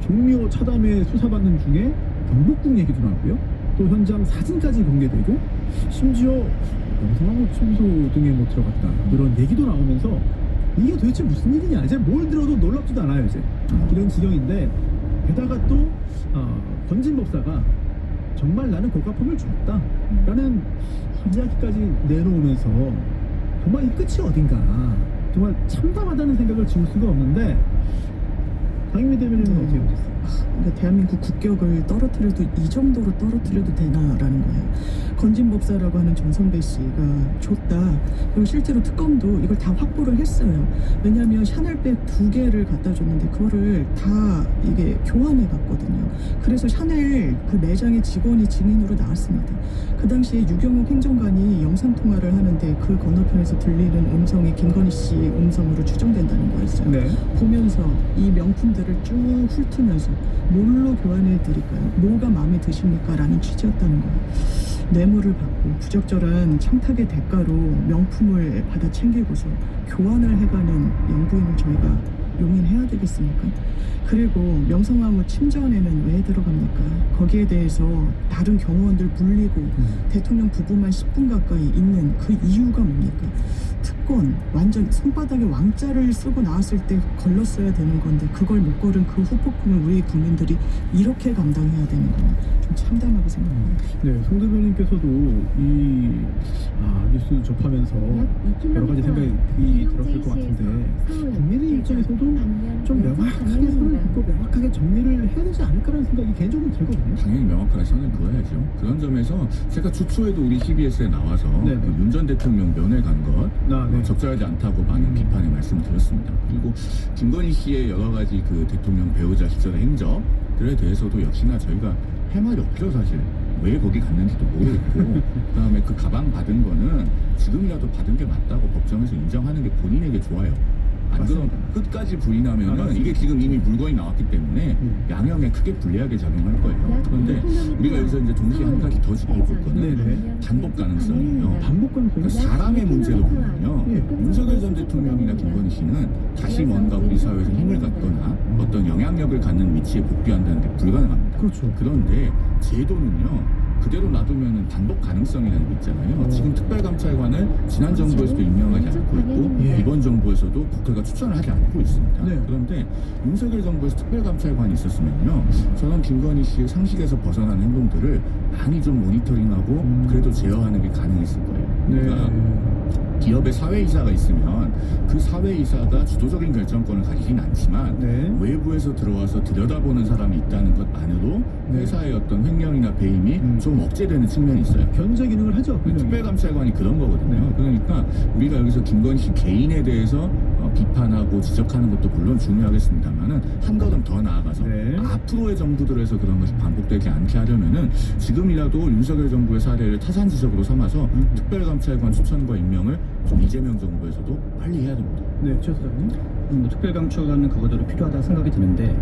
종묘 차담회 수사받는 중에 경복궁 얘기도 나왔고요. 또 현장 사진까지 공개되고 심지어 영상하고 침소 등에 뭐 들어갔다 이런 얘기도 나오면서 이게 도대체 무슨 일이냐 이제 뭘 들어도 놀랍지도 않아요 이제 이런 지경인데 게다가 또 건진 법사가 정말 나는 고가품을 줬다 라는 이야기까지 내놓으면서 정말 이 끝이 어딘가 정말 참담하다는 생각을 지울 수가 없는데 강인미 대변인은 어떻게 보셨어요? 그러니까 대한민국 국격을 떨어뜨려도 이 정도로 떨어뜨려도 되나라는 거예요. 건진법사라고 하는 정선배 씨가 줬다. 그리고 실제로 특검도 이걸 다 확보를 했어요. 왜냐하면 샤넬백 2개를 갖다 줬는데 그거를 다 이게 교환해 갔거든요. 그래서 샤넬 그 매장의 직원이 증인으로 나왔습니다. 그 당시에 유경옥 행정관이 영상 통화를 하는데 그 건너편에서 들리는 음성이 김건희 씨 음성으로 추정된다는 거였어요. 보면서 이 명품들을 쭉 훑으면서 뭘로 교환해 드릴까요? 뭐가 마음에 드십니까? 라는 취지였다는 거예요. 뇌물을 받고 부적절한 청탁의 대가로 명품을 받아 챙기고서 교환을 해가는 영부인을 저희가 용인해야 되겠습니까? 그리고 명성황후 침전에는 왜 들어갑니까? 거기에 대해서 다른 경호원들 불리고 대통령 부부만 10분 가까이 있는 그 이유가 뭡니까? 특권, 완전 손바닥에 왕자를 쓰고 나왔을 때 걸렀어야 되는 건데 그걸 못 걸은 그 후폭풍을 우리 국민들이 이렇게 감당해야 되는 건 좀 참담하게 생각합니다. 네, 송 대변인께서도 이 뉴스 접하면서 여러 가지 생각이 들었을 것 같은데 국민의 입장에서도 좀 명확하게 선을 긋고 명확하게 정리를 해야 되지 않을까라는 생각이 개인적으로 들거든요. 당연히 명확하게 선을 그어야죠. 그런 점에서 제가 주초에도 우리 CBS에 나와서 그 윤 전 대통령 면회 간 것 적절하지 않다고 많은 비판의 말씀드렸습니다. 그리고 김건희 씨의 여러 가지 그 대통령 배우자 시절의 행적들에 대해서도 역시나 저희가 할 말이 없죠, 사실. 왜 거기 갔는지도 모르겠고 그다음에 그 가방 받은 거는 지금이라도 받은 게 맞다고 법정에서 인정하는 게 본인에게 좋아요. 안 그럼 끝까지 부인하면 이게 지금 이미 물건이 나왔기 때문에 양형에 크게 불리하게 작용할 거예요. 그런데 우리가 여기서 이제 동시에 한 가지 더 짚어볼 거는 반복 가능성이에요. 반복 가능성. 그러니까 사람의 문제로 보면요. 윤석열 전 대통령이나 김건희 씨는 다시 뭔가 우리 사회에서 힘을 갖거나 어떤 영향력을 갖는 위치에 복귀한다는 게 불가능합니다. 그렇죠. 그런데 제도는요. 그대로 놔두면 반복 가능성이라는 게 있잖아요. 지금 특별감찰관을 지난 정부에서도 임명하지 않고 있고 이번 정부에서도 국회가 추천을 하지 않고 있습니다. 그런데 윤석열 정부에서 특별감찰관이 있었으면요. 저는 김건희 씨의 상식에서 벗어난 행동들을 많이 좀 모니터링하고 그래도 제어하는 게 가능했을 거예요. 그러니까 기업의 사회이사가 있으면 그 사회이사가 주도적인 결정권을 가지진 않지만 외부에서 들어와서 들여다보는 사람이 있다는 것만으로 회사의 어떤 횡령이나 배임이 좀 억제되는 측면이 있어요. 견제 기능을 하죠. 특별감찰관이 그런 거거든요. 그러니까 우리가 여기서 김건희 씨 개인에 대해서 비판하고 지적하는 것도 물론 중요하겠습니다만은 한 걸음 더 나아가서 앞으로의 정부들에서 그런 것이 반복되지 않게 하려면은 지금이라도 윤석열 정부의 사례를 타산지적으로 삼아서 특별감찰관 추천과 임명을 좀 이재명 정부에서도 빨리 해야 됩니다. 네, 최 소장님. 특별감찰관은 그거대로 필요하다 생각이 드는데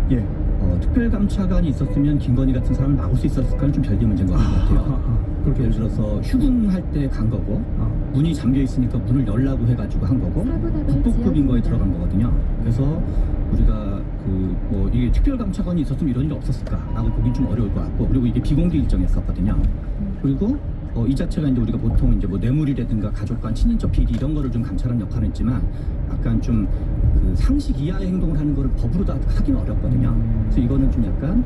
특별감찰관이 있었으면 김건희 같은 사람을 막을 수 있었을까는 좀 별개 문제인 것 같아요. 그렇게 예를 들어서 휴궁할 때 간 거고 문이 잠겨 있으니까 문을 열라고 해가지고 한 거고 국보급인 거에 들어간 거거든요. 그래서 우리가 이게 특별감찰관이 있었으면 이런 일이 없었을까라고 보긴 좀 어려울 것 같고 그리고 이게 비공개 일정이었거든요. 그리고 이 자체가 이제 우리가 보통 이제 뇌물이라든가 가족 간 친인척 비리 이런 거를 좀 감찰하는 역할은 있지만 약간 좀 그 상식 이하의 행동을 하는 거를 법으로 다 하기는 어렵거든요. 그래서 이거는 좀 약간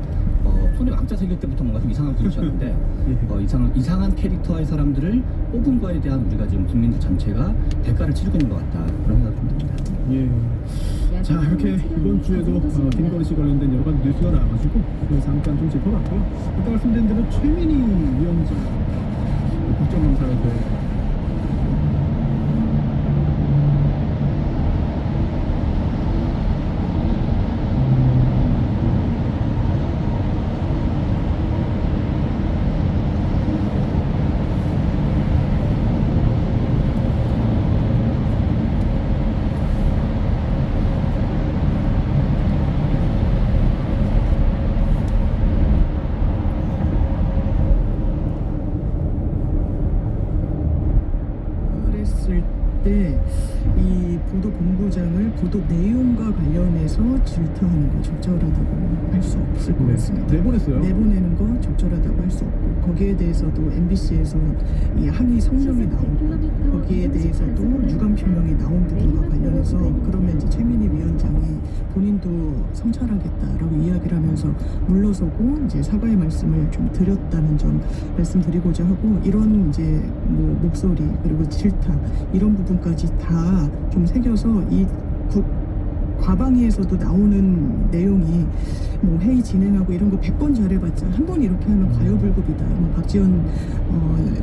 손에 왕자 새길 때부터 뭔가 좀 이상한 분이셨는데 이상한 캐릭터의 사람들을 뽑은 거에 대한 우리가 지금 국민들 전체가 대가를 치르고 있는 것 같다 그런 생각이 좀 듭니다. 자, 이렇게 이번 주에도 김건희 씨 관련된 여러 가지 뉴스가 나와가지고 잠깐 좀 짚어봤고요. 아까 말씀드린 대로 최민희 위원장 국정감사에서 이 보도 본부장을 보도 내용과 관련해서 질타하는 거 적절하다고 할 수 없을 것 같습니다. 내보냈어요? 내보내는 거 적절하다고 할 수 없고 거기에 대해서도 MBC에서 이 항의 성명이 나오고 거기에 대해서도 유감 표명이 나온 부분과 관련해서 그러면 이제 최민희 위원장이 본인도 성찰하겠다라고 이야기를 하면서 물러서고 이제 사과의 말씀을 좀 드렸다는 점 말씀드리고자 하고 이런 이제 뭐 목소리 그리고 질타 이런 부분까지 다 좀 새겨서 이 과방위에서도 나오는 내용이 뭐 회의 진행하고 이런 거 100번 잘해봤자 한 번 이렇게 하면 과요불급이다. 뭐 박지원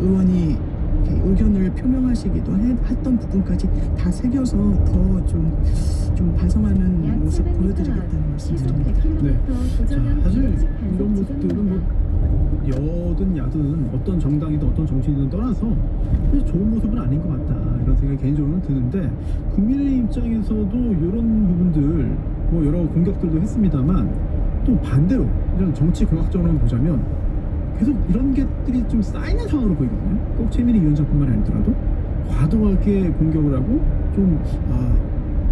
의원이 의견을 표명하시기도 했던 부분까지 다 새겨서 더 좀 반성하는 모습 보여드리겠다는 말씀드립니다. 자, 사실 이런 모습들은 뭐 여든 야든 어떤 정당이든 어떤 정치인이든 떠나서 좋은 모습은 아닌 것 같다 이런 생각이 개인적으로는 드는데 국민의 입장에서도 이런 부분들 뭐 여러 공격들도 했습니다만 또 반대로 이런 정치 공학적으로 보자면 계속 이런 것들이 좀 쌓이는 상황으로 보이거든요. 꼭 최민희 위원장뿐만 아니더라도 과도하게 공격을 하고 좀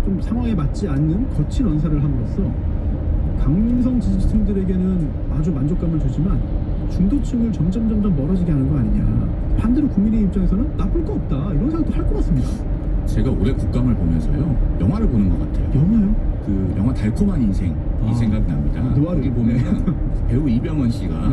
좀 상황에 맞지 않는 거친 언사를 함으로써 강성 지지층들에게는 아주 만족감을 주지만 중도층을 점점 멀어지게 하는 거 아니냐. 반대로 국민의 입장에서는 나쁠 거 없다 이런 생각도 할 것 같습니다. 제가 올해 국감을 보면서요 영화를 보는 것 같아요. 영화요? 그 영화 달콤한 인생이 생각납니다. 노아르. 거기 보면 배우 이병헌 씨가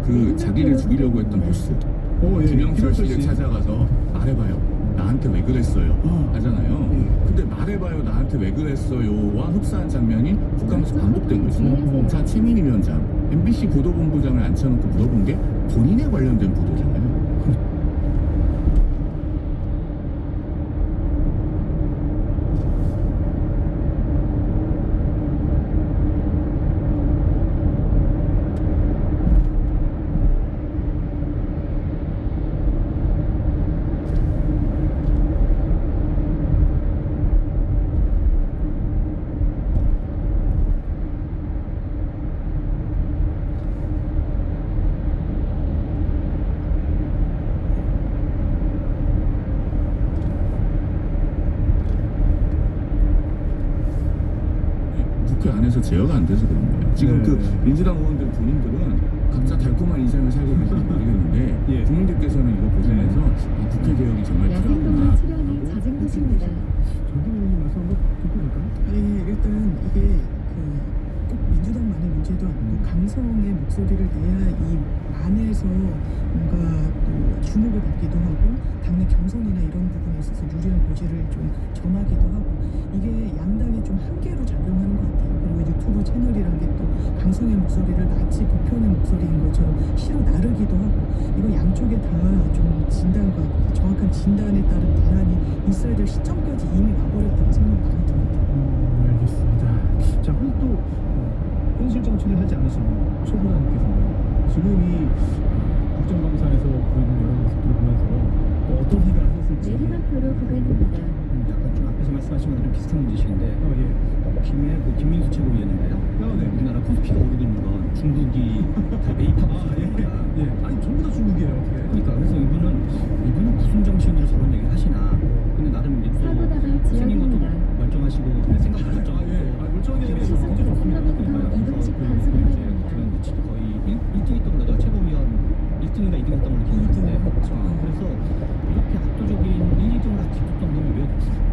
그 자기를 죽이려고 했던 보스 김영철 씨를 찾아가서 말해봐요. 나한테 왜 그랬어요? 하잖아요. 근데 말해봐요. 나한테 왜 그랬어요와 흡사한 장면이 국감에서 반복되고 있어요. 자, 최민희 위원장, MBC 보도본부장을 앉혀놓고 물어본 게 본인에 관련된 보도잖아요. 국회 안에서 제어가 안 돼서 그런 거예요. 지금 그 민주당 의원들 본인들은 각자 달콤한 인생을 살고 계신지 모르겠는데 국민들께서는 이거 보시면서 아, 국회 개혁이 정말 필요하구나. 출연이 잦은 곳입니다. 정기 의원님 말씀 한번 듣고 볼까요? 예, 일단 이게 꼭 민주당만의 문제도 아니고 강성의 목소리를 내야 이 안에서 뭔가 또 주목을 받기도 하고 당내 경선이나 이런 부분에 있어서 유리한 고지를 좀 점하기도 하고 이게 양당의 좀 한계로 작용하는 것 같아요. 그리고 유튜브 채널이란 게 또 강성의 목소리를 마치 보편의 목소리인 것처럼 시로 나르기도 하고 이거 양쪽에 다 좀 진단과 정확한 진단에 따른 대안이 있어야 될 시점까지 이미 와버렸다는 생각이 많이 듭니다. 알겠습니다. 자, 그럼 또 현실 정치를 하지 않으시는 초보자님께서는 지금 이 국정감사에서 보이는 여러 모습들을 보면서 어떤 생각을 하셨을지. 내리막도로 구간입니다. 약간 좀 앞에서 말씀하신 거랑 좀 비슷한 문제이신데 김민수 최고위원인가요? 우리나라 코스피가 오르고 있는 건 중국이 다 매입하고 있는 거다. 아니 전부 다 중국이에요. 어떻게? 그러니까 그래서 이분은 무슨 정신으로 저런 얘기를 하시나. 근데 나름 이제 또 생긴 것도 멀쩡하시고 생각도 멀쩡하고 멀쩡하게 문제가 없습니다. 그런 거의 1등 했던 거죠. 최고위원 1등인가 2등 했던 걸로 기억하는데 그래서 이렇게 압도적인 1, 2등을 갖췄던 거는 왜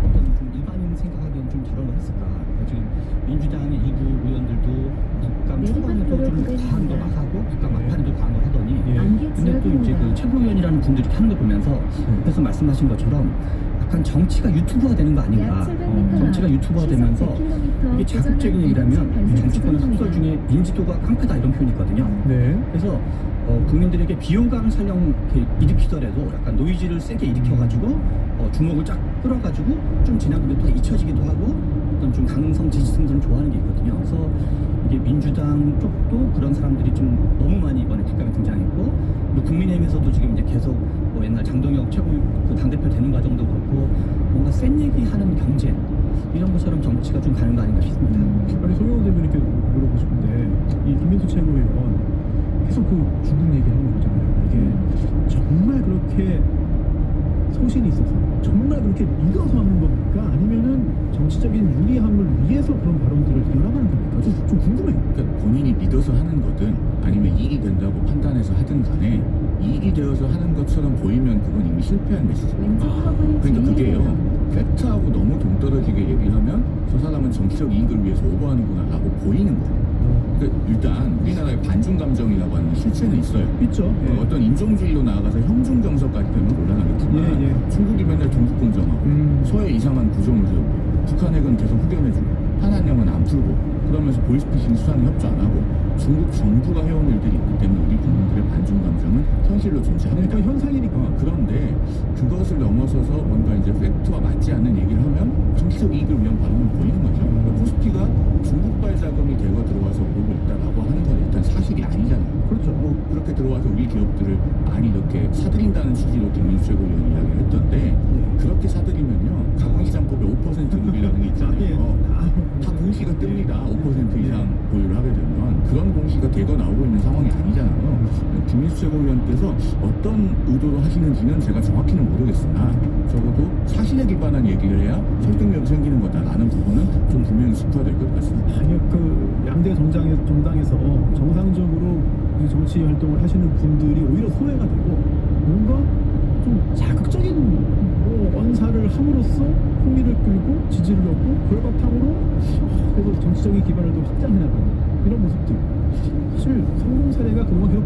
어떤 좀 일반인 생각하기에는 좀 저런 걸 했을까. 그러니까 지금 민주당의 일부 의원들도 국감 초반에도 좀 과한 거 막 하고 국감 막판에도 과한 걸 하더니 근데 또 이제 그 최고위원이라는 분들이 하는 걸 보면서 옆에서 말씀하신 것처럼 약간 정치가 유튜브화 되는 거 아닌가. 정치가 유튜브화 되면서 이게 자극적인 얘기라면 정치권의 속설 중에 인지도가 깡패다 이런 표현이 있거든요. 그래서 국민들에게 비호감을 설령 일으키더라도 약간 노이즈를 세게 일으켜가지고 주목을 쫙 끌어가지고 좀 지나고 또 잊혀지기도 하고 어떤 좀 강성 지지층들은 좋아하는 게 있거든요. 그래서 이게 민주당 쪽도 그런 사람들이 좀 너무 많이 이번에 국감에 등장했고 또 국민의힘에서도 지금 이제 계속 옛날 장동혁 최고 그 당대표 되는 과정도 그렇고 뭔가 센 얘기하는 경쟁 이런 것처럼 정치가 좀 가는 거 아닌가 싶습니다. 아니 송영호 대변인께 물어보고 싶은데 이 김민수 최고위원 계속 그 중국 얘기하는 거잖아요. 이게 정말 그렇게 소신이 있어서 정말 그렇게 믿어서 하는 겁니까? 아니면은 정치적인 유리함을 위해서 그런 발언들을 연합하는 겁니까? 좀 궁금해요. 그러니까 본인이 믿어서 하는 거든 아니면 이익이 된다고 판단해서 하든 간에 이익이 되어서 하는 것처럼 보이면 그건 이미 실패한 메시지입니다. 그러니까 그게요. 팩트하고 너무 동떨어지게 얘기하면 저 사람은 정치적 이익을 위해서 오버하는구나 라고 보이는 거예요. 그러니까 일단 우리나라의 반중 감정이라고 하는 실체는 있어요. 있죠. 어떤 인종주의로 나아가서 형중 정서까지 되면 곤란하겠지만 중국이 맨날 중국 공정하고 서해 이상한 구정을 세우고 북한 핵은 계속 후견해주고 한한령은 안 풀고 그러면서 보이스피싱 수사는 협조 안 하고 중국 정부가 해온 일들이 있기 때문에 우리 국민들의 반중 감정은 현실로 존재합니다. 그러니까 현상이니까. 그런데 그것을 넘어서서 뭔가 이제 팩트와 맞지 않는 얘기를 하면 정치적 이익을 위한 발언을 보이는 거죠. 그러니까 코스피가 중국발 자금이 되어 들어와서 오르고 있다라고 하는 건 일단 사실이 아니잖아요. 그렇죠. 뭐 그렇게 들어와서 우리 기업들을 많이 이렇게 사들인다는 취지로 김민수 최고위원이 이야기를 했던데 그렇게 사들이면요 가공시장법에 5% 룰이라는 게 있잖아요. 다 공시가 뜹니다. 5% 이상 보유를 하게 되면 그런 공시가 대거 나오고 있는 상황이 아니잖아요. 김민수 안철수 최고위원께서 어떤 의도로 하시는지는 제가 정확히는 모르겠으나 적어도 사실에 기반한 얘기를 해야 설득력이 생기는 거다라는 부분은 좀 분명히 짚어야 될 것 같습니다. 아니 그 양대 정당에서 정상적으로 이 정치 활동을 하시는 분들이 오히려 소외가 되고 뭔가 좀 자극적인 언사를 함으로써 흥미를 끌고 지지를 얻고 그걸 바탕으로 그래서 정치적인 기반을 또 확장해 나가는 이런 모습들 사실 성공 사례가 그동안 계속